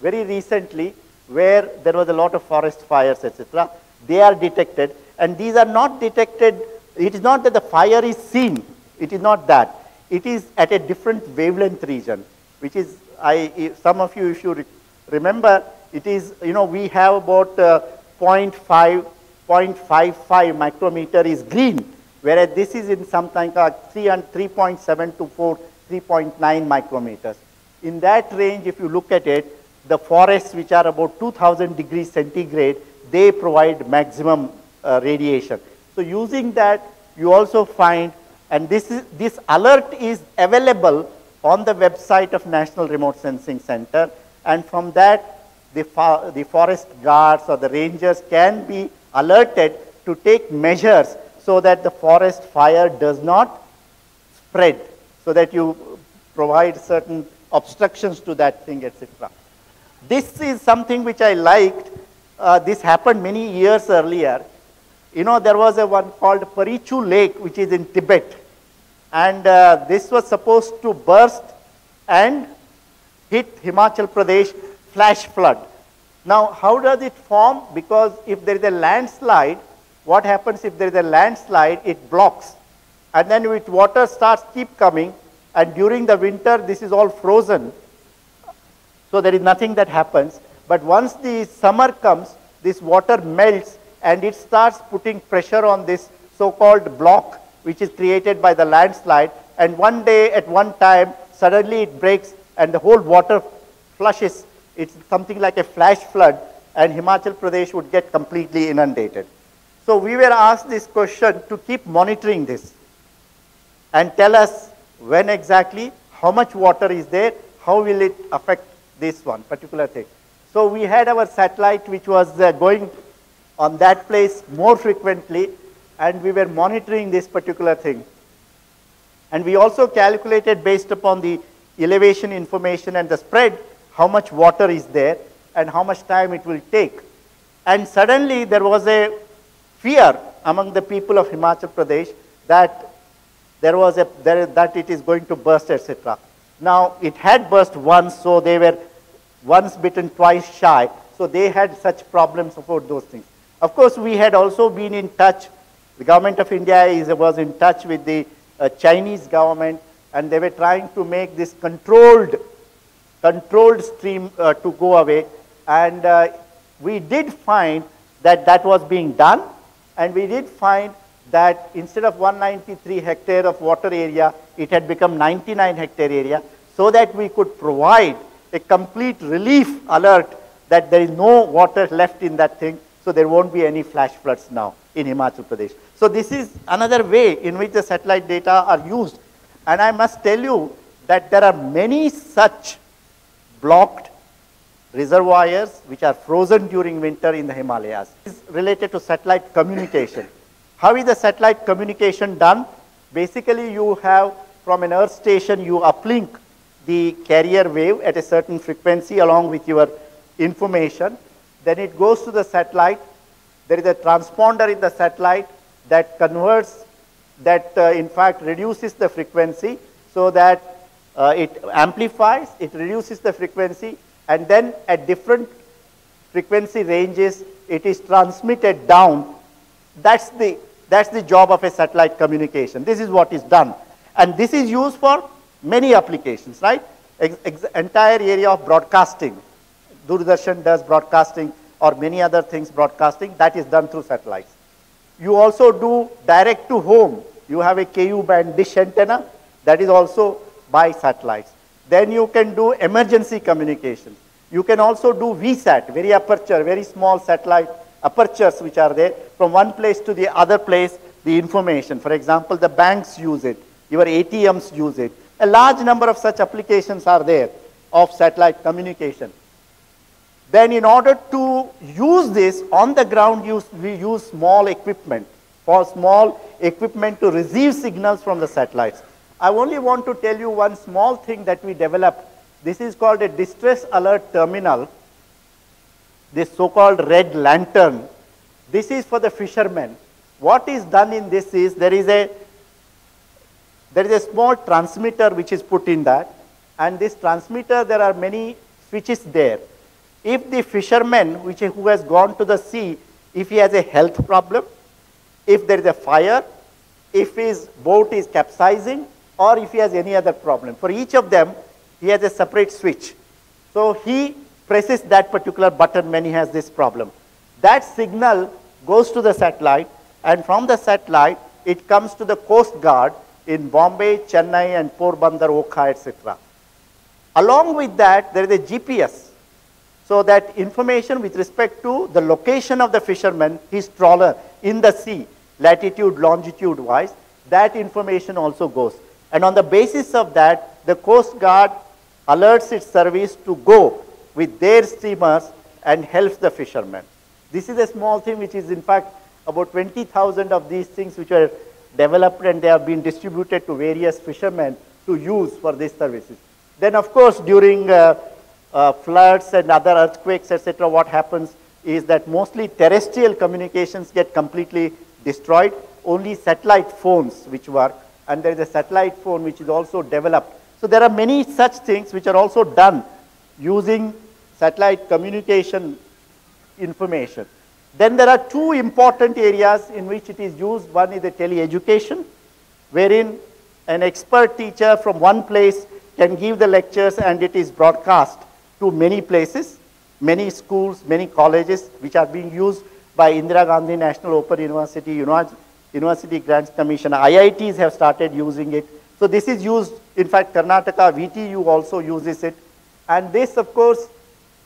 very recently, where there was a lot of forest fires, etc. They are detected, and these are not detected. It is not that the fire is seen. It is not that. It is at a different wavelength region, which is, some of you, if you remember, it is, we have about 0.55 micrometer is green, whereas this is in something like 3.7 to 3.9 micrometers. In that range, if you look at it, the forests which are about 2000 degrees centigrade, they provide maximum radiation. So using that, you also find, and this alert is available on the website of National Remote Sensing Center, and from that, the forest guards or the rangers can be alerted to take measures so that the forest fire does not spread, so that you provide certain obstructions to that thing, etc. This is something which I liked. This happened many years earlier. There was a one called Parichu Lake, which is in Tibet. And this was supposed to burst and hit Himachal Pradesh, flash flood. Now, how does it form? Because if there is a landslide, what happens if there is a landslide? It blocks. And then with water starts keep coming, and during the winter, this is all frozen. So there is nothing that happens. But once the summer comes, this water melts and it starts putting pressure on this so-called block, which is created by the landslide. And one day, at one time, suddenly it breaks and the whole water flushes. It's something like a flash flood, and Himachal Pradesh would get completely inundated. So we were asked this question to keep monitoring this and tell us when exactly, how much water is there, how will it affect this one particular thing. So we had our satellite which was going on that place more frequently, and we were monitoring this particular thing. And we also calculated based upon the elevation information and the spread, how much water is there and how much time it will take. And suddenly there was a fear among the people of Himachal Pradesh that that it is going to burst, etc. Now, it had burst once, so they were once bitten, twice shy. So they had such problems about those things. Of course, we had also been in touch. The government of India was in touch with the Chinese government, and they were trying to make this controlled stream to go away. And we did find that that was being done, and we did find that instead of 193 hectare of water area, it had become 99 hectare area, so that we could provide a complete relief alert that there is no water left in that thing, so there won't be any flash floods now in Himachal Pradesh. So this is another way in which the satellite data are used. And I must tell you that there are many such blocked reservoirs which are frozen during winter in the Himalayas. This is related to satellite communication. How is the satellite communication done? Basically, you have from an earth station, you uplink the carrier wave at a certain frequency along with your information. Then it goes to the satellite. There is a transponder in the satellite that converts, that in fact reduces the frequency so that it amplifies, it reduces the frequency, and then at different frequency ranges, it is transmitted down. That's the job of a satellite communication. This is what is done. And this is used for many applications, right? Entire area of broadcasting. Doordarshan does broadcasting, or many other things broadcasting, that is done through satellites. You also do direct to home. You have a KU band dish antenna, that is also by satellites. Then you can do emergency communication. You can also do VSAT, very aperture, very small satellite apertures which are there. From one place to the other place, the information. For example, the banks use it, your ATMs use it. A large number of such applications are there of satellite communication. Then in order to use this on the ground, we use small equipment, to receive signals from the satellites. I only want to tell you one small thing that we developed. This is called a distress alert terminal, this so-called red lantern. This is for the fishermen. What is done in this is there is a small transmitter which is put in that, and this transmitter, there are many switches there. If the fisherman who has gone to the sea, if he has a health problem, if there is a fire, if his boat is capsizing, or if he has any other problem, for each of them, he has a separate switch. So he presses that particular button when he has this problem. That signal goes to the satellite, and from the satellite, it comes to the Coast Guard in Bombay, Chennai, and Porbandar, Okha, etc. Along with that, there is a GPS. So that information with respect to the location of the fisherman, his trawler in the sea, latitude, longitude wise, that information also goes. And on the basis of that, the Coast Guard alerts its service to go with their steamers and helps the fishermen. This is a small thing which is in fact about 20,000 of these things which were developed, and they have been distributed to various fishermen to use for these services. Then of course during floods and other earthquakes, etc., what happens is that mostly terrestrial communications get completely destroyed. Only satellite phones which work, and there is a satellite phone which is also developed. So there are many such things which are also done using satellite communication information. Then there are two important areas in which it is used. One is the tele-education, wherein an expert teacher from one place can give the lectures and it is broadcast to many places, many schools, many colleges, which are being used by Indira Gandhi National Open University, University Grants Commission. IITs have started using it. So this is used, in fact, Karnataka VTU also uses it. And this, of course,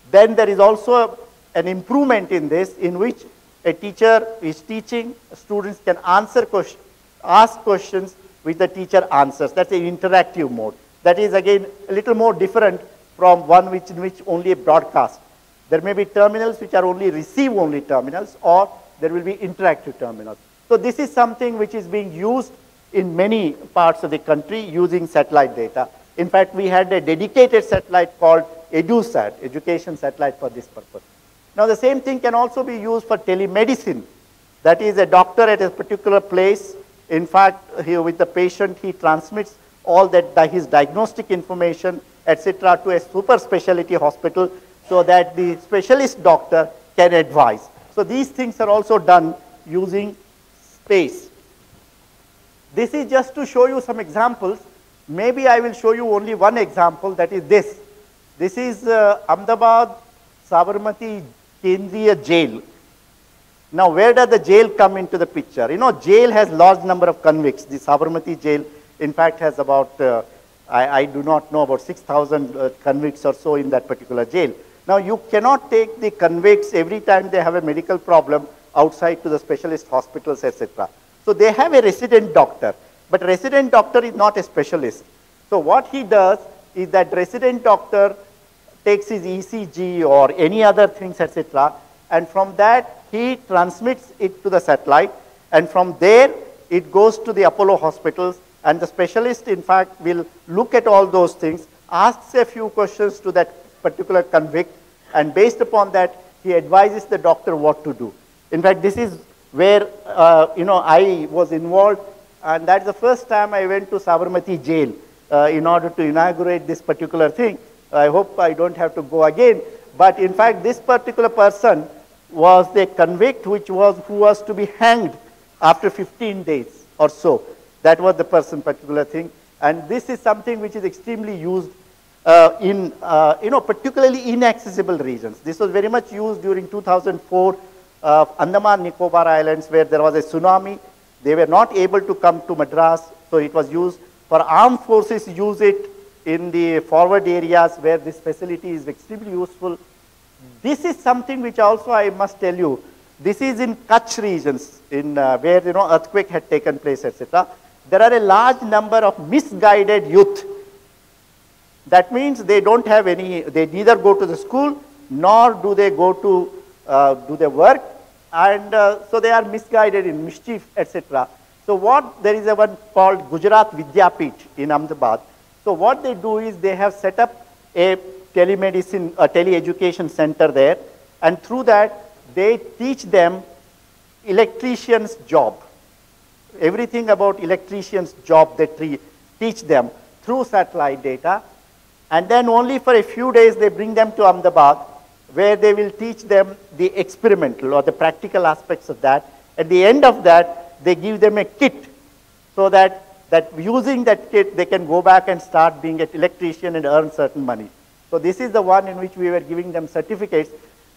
then there is also an improvement in this, in which a teacher is teaching, students can answer questions, ask questions, which the teacher answers. That's an interactive mode. That is, again, a little more different from one in which only a broadcast. There may be terminals which are only receive-only terminals, or there will be interactive terminals. So this is something which is being used in many parts of the country using satellite data. In fact, we had a dedicated satellite called EduSat, education satellite, for this purpose. Now, the same thing can also be used for telemedicine. That is, a doctor at a particular place, in fact, here with the patient, he transmits all that his diagnostic information, etc., to a super specialty hospital so that the specialist doctor can advise. So these things are also done using space. This is just to show you some examples. Maybe I will show you only one example, that is this. This is Ahmedabad Sabarmati Kendriya Jail. Now, where does the jail come into the picture? You know, jail has large number of convicts. The Sabarmati jail, in fact, has about, I do not know, about 6,000 convicts or so in that particular jail. Now, you cannot take the convicts every time they have a medical problem outside to the specialist hospitals, etc. So they have a resident doctor, but resident doctor is not a specialist. So what he does is that resident doctor takes his ECG or any other things, etc., and from that he transmits it to the satellite, and from there it goes to the Apollo hospitals, and the specialist, in fact, will look at all those things, asks a few questions to that particular convict, and based upon that, he advises the doctor what to do. In fact, this is where, I was involved, and that's the first time I went to Sabarmati jail in order to inaugurate this particular thing. I hope I don't have to go again. But in fact, this particular person was the convict who was to be hanged after 15 days or so. That was the particular thing. And this is something which is extremely used in, particularly inaccessible regions. This was very much used during 2004, Andaman Nicobar Islands, where there was a tsunami. They were not able to come to Madras, so it was used. For armed forces, use it in the forward areas where this facility is extremely useful. This is something which also I must tell you, this is in Kutch regions, in where earthquake had taken place, etc. There are a large number of misguided youth. That means they don't have any, they neither go to the school, nor do they go to do their work, and so they are misguided in mischief, etc. So there is a one called Gujarat Vidyapith in Ahmedabad. So what they do is they have set up a telemedicine, a tele-education center there, and through that they teach them electrician's job. Everything about electrician's job they teach them through satellite data, and then only for a few days they bring them to Ahmedabad, where they will teach them the experimental or the practical aspects of that. At the end of that, they give them a kit so that using that kit, they can go back and start being an electrician and earn certain money. So this is the one in which we were giving them certificates.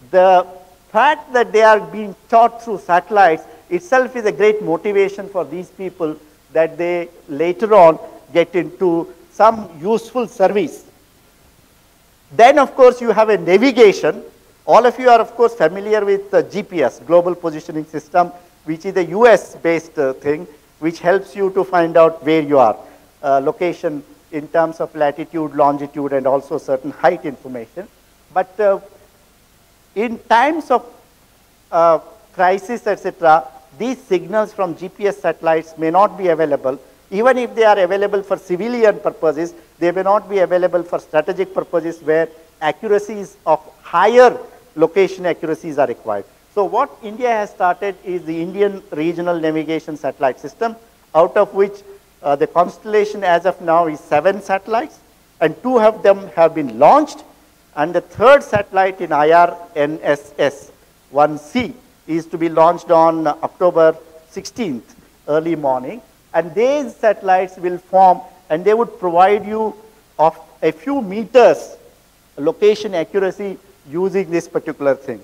The fact that they are being taught through satellites itself is a great motivation for these people, that they later on get into some useful service. Then, of course, you have a navigation. All of you are, of course, familiar with GPS, Global Positioning System, which is a US-based thing, which helps you to find out where you are, location in terms of latitude, longitude, and also certain height information. But in times of crisis, etc., these signals from GPS satellites may not be available. Even if they are available for civilian purposes, they may not be available for strategic purposes where accuracies of higher location accuracies are required. So what India has started is the Indian Regional Navigation Satellite System, out of which the constellation as of now is 7 satellites, and 2 of them have been launched, and the third satellite in IRNSS 1C is to be launched on October 16th, early morning. And these satellites will form, and they would provide you of a few meters location accuracy using this particular thing.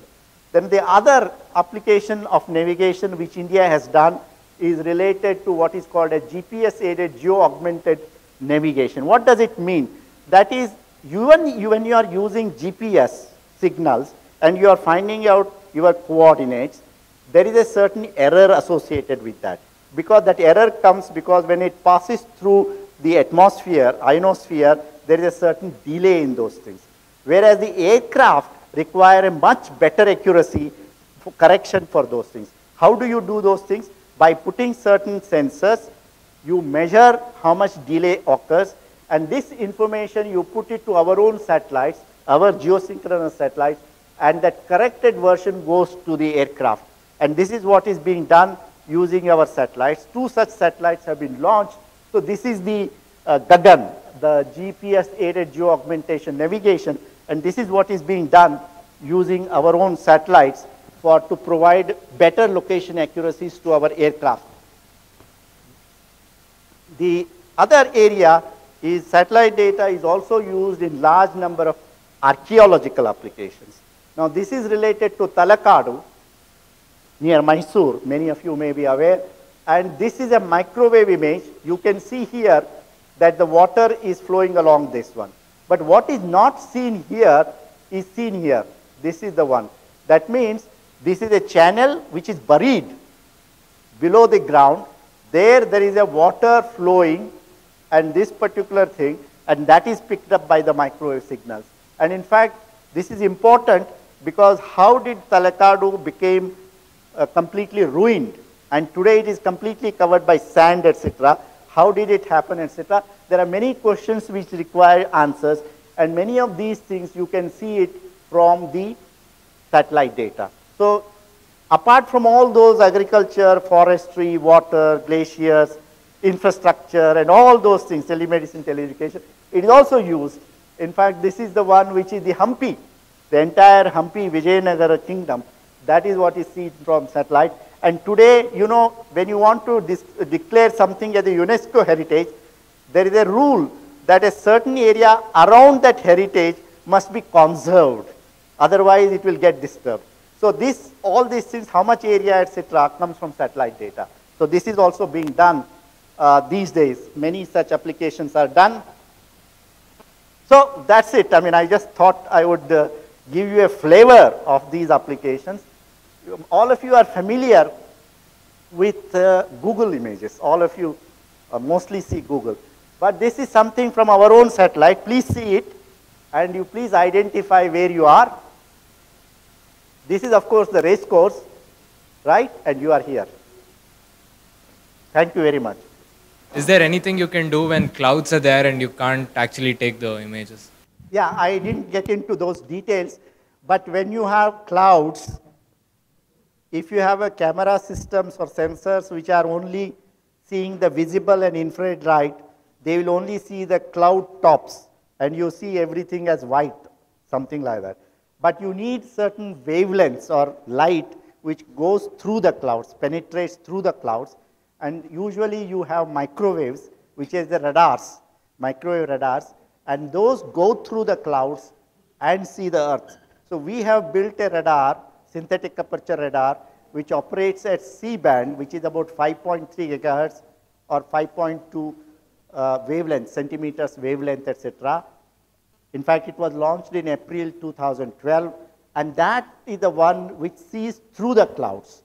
Then the other application of navigation which India has done is related to what is called a GPS-aided geo-augmented navigation. What does it mean? That is, when you are using GPS signals and you are finding out your coordinates, there is a certain error associated with that. Because that error comes because when it passes through the atmosphere, ionosphere, there is a certain delay in those things. Whereas the aircraft require a much better accuracy for correction for those things. How do you do those things? By putting certain sensors, you measure how much delay occurs, and this information you put it to our own satellites, our geosynchronous satellites, and that corrected version goes to the aircraft. And this is what is being done using our satellites. 2 such satellites have been launched. So this is the Gagan, the GPS-aided geo-augmentation navigation, and this is what is being done using our own satellites to provide better location accuracies to our aircraft. The other area is satellite data is also used in large number of archaeological applications. Now this is related to Talakadu near Mysore, many of you may be aware, and this is a microwave image. You can see here that the water is flowing along this one. But what is not seen here is seen here. This is the one. That means this is a channel which is buried below the ground. There is a water flowing and this particular thing, and that is picked up by the microwave signals. And in fact, this is important because how did Talakadu became completely ruined, and today it is completely covered by sand, etc. How did it happen, etc. There are many questions which require answers, and many of these things you can see it from the satellite data. So apart from all those agriculture, forestry, water, glaciers, infrastructure, and all those things, telemedicine, teleeducation, it is also used. In fact, this is the one which is the Hampi, the entire Hampi Vijayanagara kingdom. That is what is seen from satellite. And today, you know, when you want to declare something as a UNESCO heritage, there is a rule that a certain area around that heritage must be conserved. Otherwise, it will get disturbed. So this, all these things, how much area, etc., comes from satellite data. So this is also being done these days. Many such applications are done. So that's it. I mean, I just thought I would give you a flavor of these applications. All of you are familiar with Google images. All of you mostly see Google. But this is something from our own satellite. Please see it, and you please identify where you are. This is, of course, the race course, right? And you are here. Thank you very much. Is there anything you can do when clouds are there and you can't actually take the images? Yeah, I didn't get into those details, but when you have clouds, if you have a camera systems or sensors which are only seeing the visible and infrared light, they will only see the cloud tops, and you see everything as white, something like that. But you need certain wavelengths or light which goes through the clouds, penetrates through the clouds, and usually you have microwaves, which is the radars, microwave radars, and those go through the clouds and see the earth. So we have built a radar, synthetic aperture radar, which operates at C-band, which is about 5.3 gigahertz or 5.2 wavelength, centimeters wavelength, etc. In fact, it was launched in April 2012, and that is the one which sees through the clouds,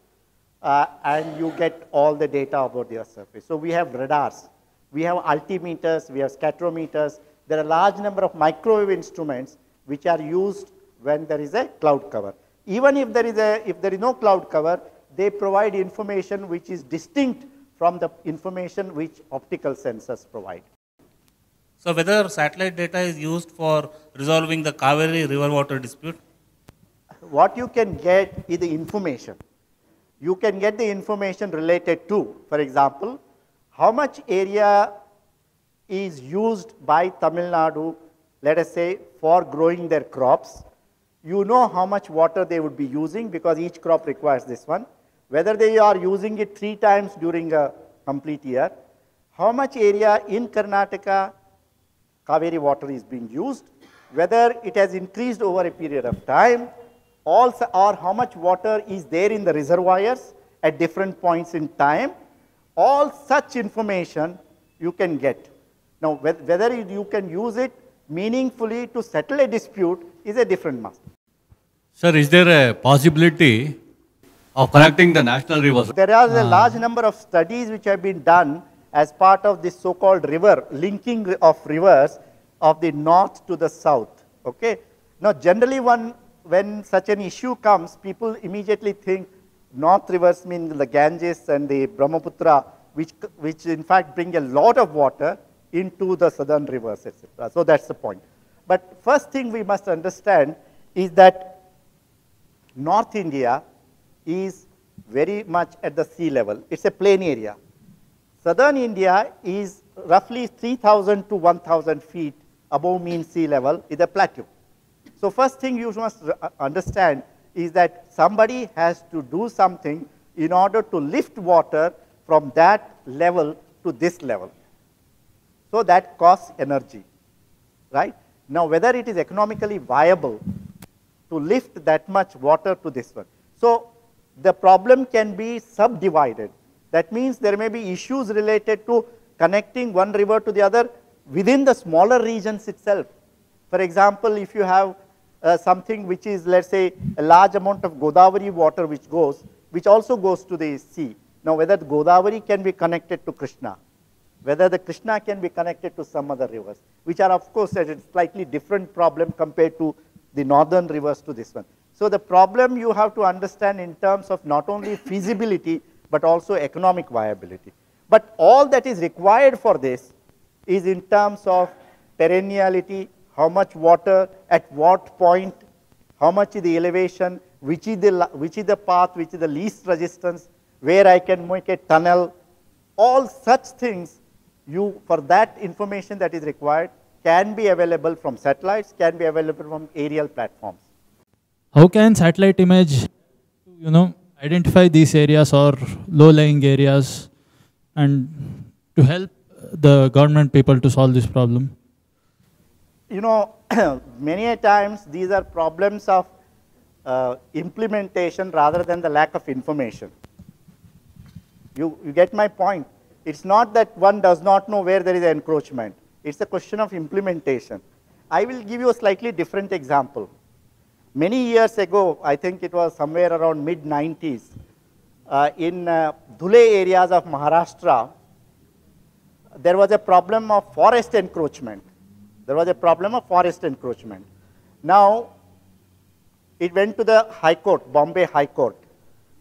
and you get all the data about the Earth's surface. So we have radars, we have altimeters, we have scatterometers. There are a large number of microwave instruments which are used when there is a cloud cover. Even if there is no cloud cover, they provide information which is distinct from the information which optical sensors provide. So whether satellite data is used for resolving the Kaveri river water dispute? What you can get is the information. You can get the information related to, for example, how much area is used by Tamil Nadu, let us say, for growing their crops. you know how much water they would be using because each crop requires this one. Whether they are using it 3 times during a complete year, how much area in Karnataka Kaveri water is being used, whether it has increased over a period of time, also, or how much water is there in the reservoirs at different points in time. All such information you can get. Now, whether you can use it meaningfully to settle a dispute is a different matter. Sir, is there a possibility of connecting the national rivers? There are a large number of studies which have been done as part of this so-called river, linking of rivers of the north to the south. Okay? Now, generally when such an issue comes, people immediately think north rivers mean the Ganges and the Brahmaputra, which in fact bring a lot of water into the southern rivers, etc. So that's the point. But first thing we must understand is that North India is very much at the sea level. It's a plain area. Southern India is roughly 3,000 to 1,000 feet above mean sea level is a plateau. So first thing you must understand is that somebody has to do something in order to lift water from that level to this level. So that costs energy, right? Now whether it is economically viable to lift that much water to this one. So the problem can be subdivided. That means there may be issues related to connecting one river to the other within the smaller regions itself. For example, if you have something which is, let's say, a large amount of Godavari water which also goes to the sea. Now whether the Godavari can be connected to Krishna, whether the Krishna can be connected to some other rivers, which are of course a slightly different problem compared to the northern rivers to this one. So the problem you have to understand in terms of not only feasibility, but also economic viability. But all that is required for this is in terms of perenniality, how much water, at what point, how much is the elevation, which is the path, which is the least resistance, where I can make a tunnel. All such things, for that information that is required, can be available from satellites, can be available from aerial platforms. How can satellite image, identify these areas or low-lying areas and to help the government people to solve this problem? Many a times these are problems of implementation rather than the lack of information. You get my point. It's not that one does not know where there is encroachment. It's a question of implementation. I will give you a slightly different example. Many years ago, I think it was somewhere around mid-90s, in Dhule areas of Maharashtra, there was a problem of forest encroachment. Now, it went to the High Court, Bombay High Court.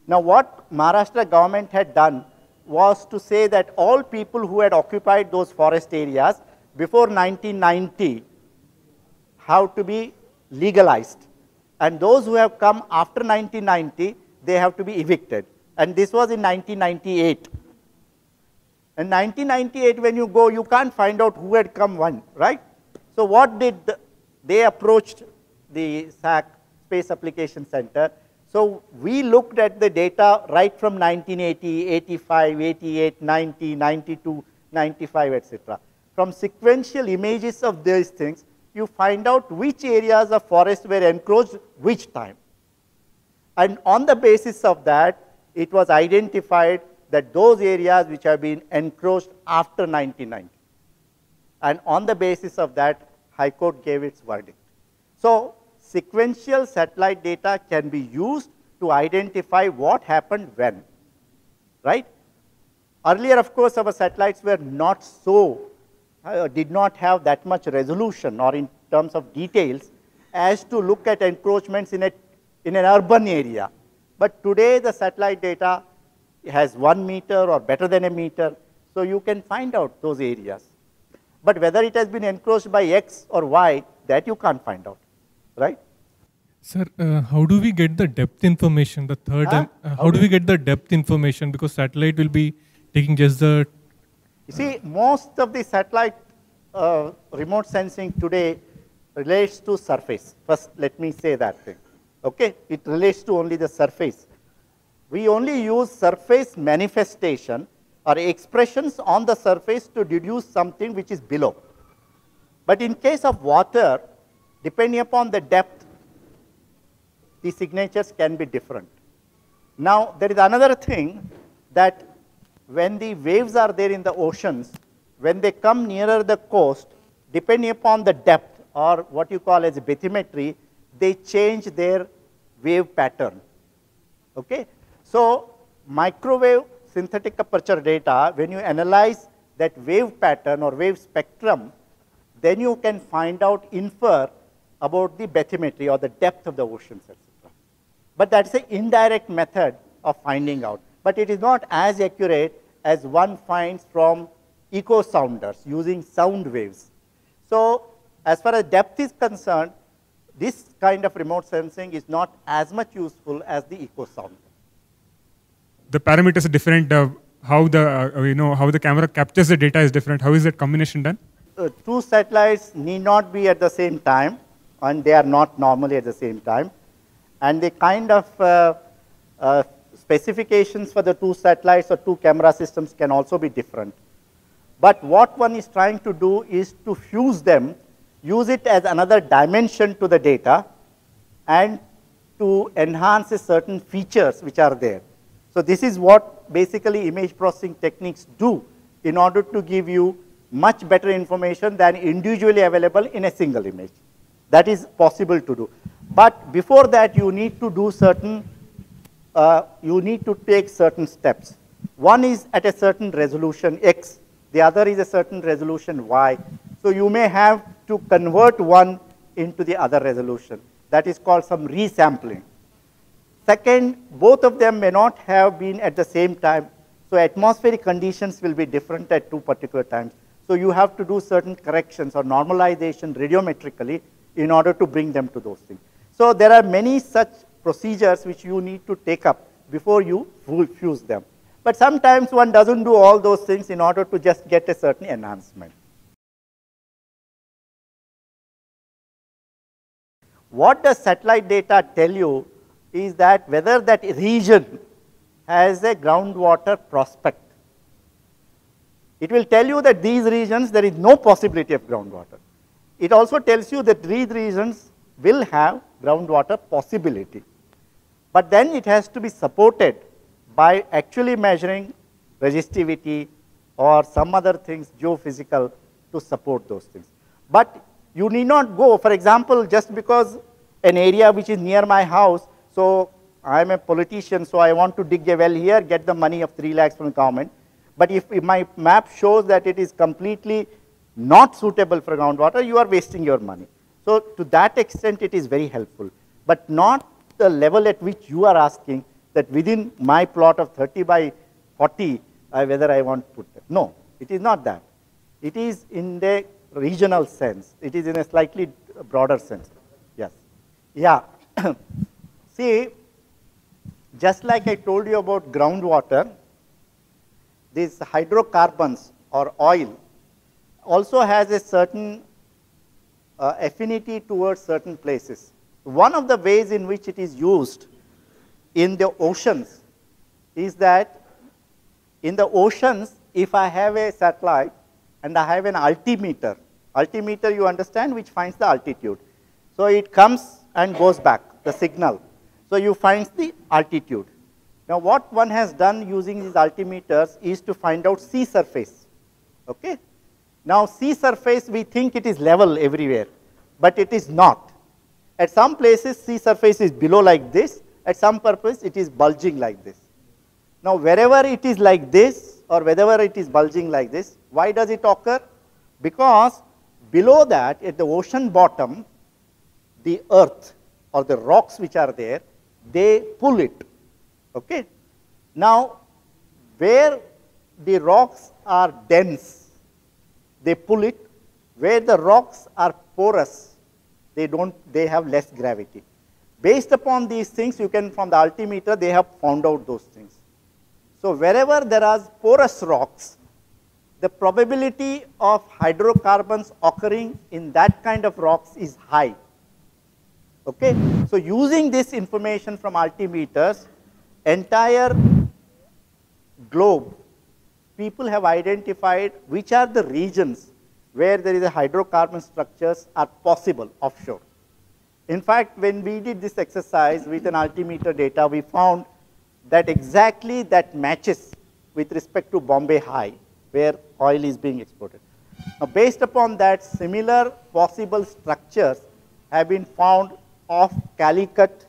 Now, what Maharashtra government had done was to say that all people who had occupied those forest areas before 1990 have to be legalized. And those who have come after 1990, they have to be evicted. And this was in 1998. In 1998, when you go, you can't find out who had come when, right? So what did they approached the SAC, Space Application Center. So we looked at the data right from 1980, 85, 88, 90, 92, 95, etc. From sequential images of these things, you find out which areas of forest were encroached which time. And on the basis of that, it was identified that those areas which have been encroached after 1990. And on the basis of that, High Court gave its verdict. So sequential satellite data can be used to identify what happened when, right? Earlier, of course, our satellites were not so, did not have that much resolution or in terms of details as to look at encroachments in an urban area. But today, the satellite data has 1 meter or better than a meter, so you can find out those areas. But whether it has been encroached by X or Y, that you can't find out, right? Sir, how do we get the depth information? The third, how do we get the depth information? Because satellite will be taking just the... You see, most of the satellite remote sensing today relates to surface. First, let me say that thing. Okay, it relates to only the surface. We only use surface manifestation or expressions on the surface to deduce something which is below. But in case of water, depending upon the depth, the signatures can be different. Now, there is another thing that when the waves are there in the oceans, when they come nearer the coast, depending upon the depth or what you call as bathymetry, they change their wave pattern. Okay? So, microwave synthetic aperture data, when you analyze that wave pattern or wave spectrum, then you can find out, infer about the bathymetry or the depth of the oceans, etc. But that's an indirect method of finding out. But it is not as accurate as one finds from echo sounders using sound waves. So, as far as depth is concerned, this kind of remote sensing is not as much useful as the echo sounder. The parameters are different. How the how the camera captures the data is different. How is that combination done? Two satellites need not be at the same time, and they are not normally at the same time. And the kind of specifications for the two satellites or two camera systems can also be different. But what one is trying to do is to fuse them, use it as another dimension to the data, and to enhance certain features which are there. So this is what basically image processing techniques do in order to give you much better information than individually available in a single image. That is possible to do. But before that, you need to do certain, you need to take certain steps. One is at a certain resolution X, the other is a certain resolution Y. So you may have to convert one into the other resolution. That is called some resampling. Second, both of them may not have been at the same time. So atmospheric conditions will be different at two particular times. So you have to do certain corrections or normalization radiometrically in order to bring them to those things. So there are many such procedures which you need to take up before you fuse them. But sometimes one doesn't do all those things in order to just get a certain enhancement. What does satellite data tell you is that whether that region has a groundwater prospect. It will tell you that these regions there is no possibility of groundwater. It also tells you that these regions will have groundwater possibility. But then it has to be supported by actually measuring resistivity or some other things geophysical to support those things. But you need not go, for example, just because an area which is near my house, so I am a politician, so I want to dig a well here, get the money of 3 lakhs from the government. But if my map shows that it is completely not suitable for groundwater, you are wasting your money. So to that extent, it is very helpful, but not the level at which you are asking that within my plot of 30 by 40, whether I want to put them. No, it is not that. It is in the regional sense. It is in a slightly broader sense. Yes. Yeah. See, just like I told you about groundwater, these hydrocarbons or oil also has a certain affinity towards certain places. One of the ways in which it is used in the oceans is that in the oceans, if I have a satellite and I have an altimeter, altimeter you understand, which finds the altitude. So it comes and goes back, the signal. So you find the altitude. Now what one has done using these altimeters is to find out sea surface. Okay? Now sea surface, we think it is level everywhere, but it is not. At some places sea surface is below like this, at some purpose it is bulging like this. Now wherever it is like this or wherever it is bulging like this, why does it occur? Because below that at the ocean bottom, the earth or the rocks which are there, they pull it. Okay? Now where the rocks are dense, they pull it. Where the rocks are porous, they have less gravity. Based upon these things, you can, from the altimeter, they have found out those things. So wherever there are porous rocks, the probability of hydrocarbons occurring in that kind of rocks is high. Okay? So using this information from altimeters, entire globe, people have identified which are the regions where there is a hydrocarbon structures are possible offshore. In fact, when we did this exercise with an altimeter data, we found that exactly that matches with respect to Bombay High, where oil is being exported. Now, based upon that, similar possible structures have been found off Calicut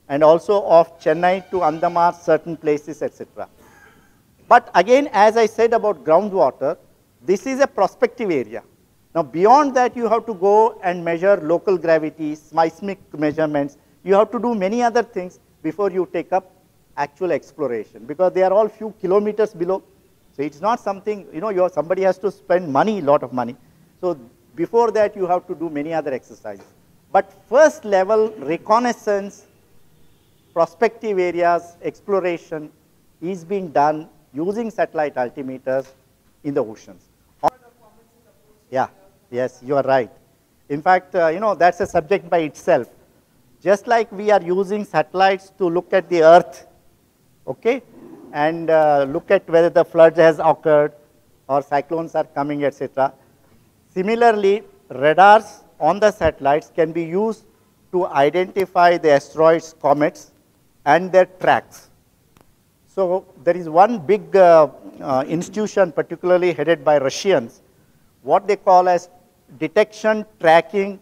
and also off Chennai to Andamar, certain places, etc. But again, as I said about groundwater, this is a prospective area. Now, beyond that, you have to go and measure local gravity, seismic measurements. You have to do many other things before you take up actual exploration, because they are all few kilometers below. So it's not something, you know, somebody has to spend money, lot of money. So before that, you have to do many other exercises. But first level reconnaissance, prospective areas, exploration is being done using satellite altimeters in the oceans. Yeah, yes, you are right. In fact, you know, that's a subject by itself. Just like we are using satellites to look at the Earth, okay, and look at whether the flood has occurred or cyclones are coming, etc. Similarly, radars on the satellites can be used to identify the asteroids, comets, and their tracks. So there is one big institution, particularly headed by Russians, what they call as detection tracking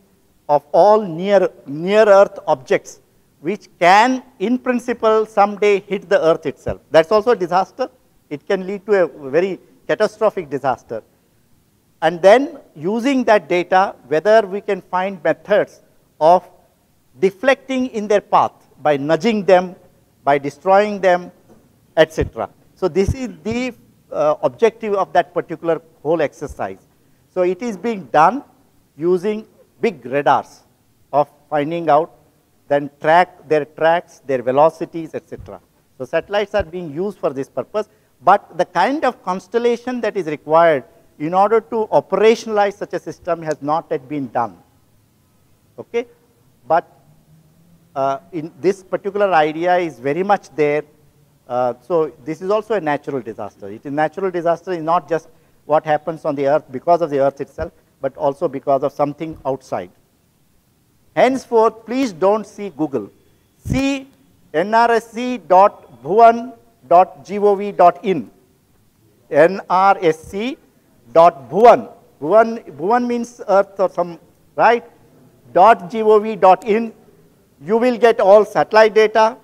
of all near Earth objects, which can, in principle, someday hit the Earth itself. That's also a disaster. It can lead to a very catastrophic disaster. And then, using that data, whether we can find methods of deflecting in their path by nudging them, by destroying them, etc. So this is the objective of that particular whole exercise. So it is being done using big radars of finding out, then track their tracks, their velocities, etc. So satellites are being used for this purpose, but the kind of constellation that is required in order to operationalize such a system has not yet been done. Okay? But in this particular idea is very much there. So this is also a natural disaster. It is natural disaster is not just what happens on the Earth because of the Earth itself, but also because of something outside. Henceforth, please don't see Google. See nrsc.bhuvan.gov.in. nrsc.bhuvan. Bhuvan means Earth or some, right? .gov.in. You will get all satellite data.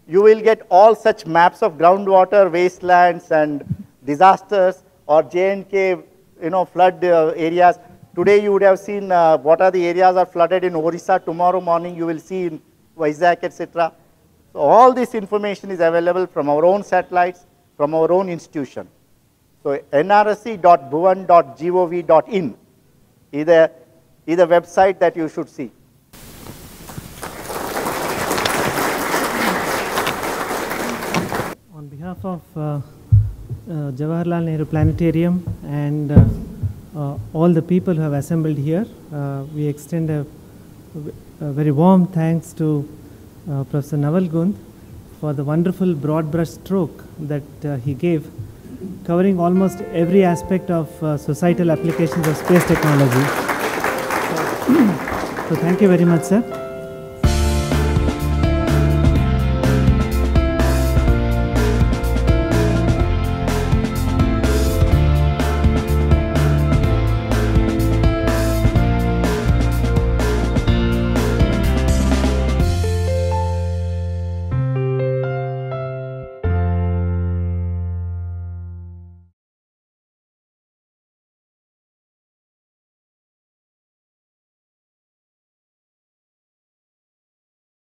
You will get all such maps of groundwater, wastelands, and disasters, or J&K, you know, flood areas. Today you would have seen what are the areas are flooded in Orissa. Tomorrow morning you will see in Vizag, etc. So all this information is available from our own satellites, from our own institution. So nrsc.bhuvan.gov.in is a website that you should see. On behalf of Jawaharlal Nehru Planetarium and all the people who have assembled here, we extend a very warm thanks to Professor Naval Gund for the wonderful broad brush stroke that he gave, covering almost every aspect of societal applications of space technology. So thank you very much, sir.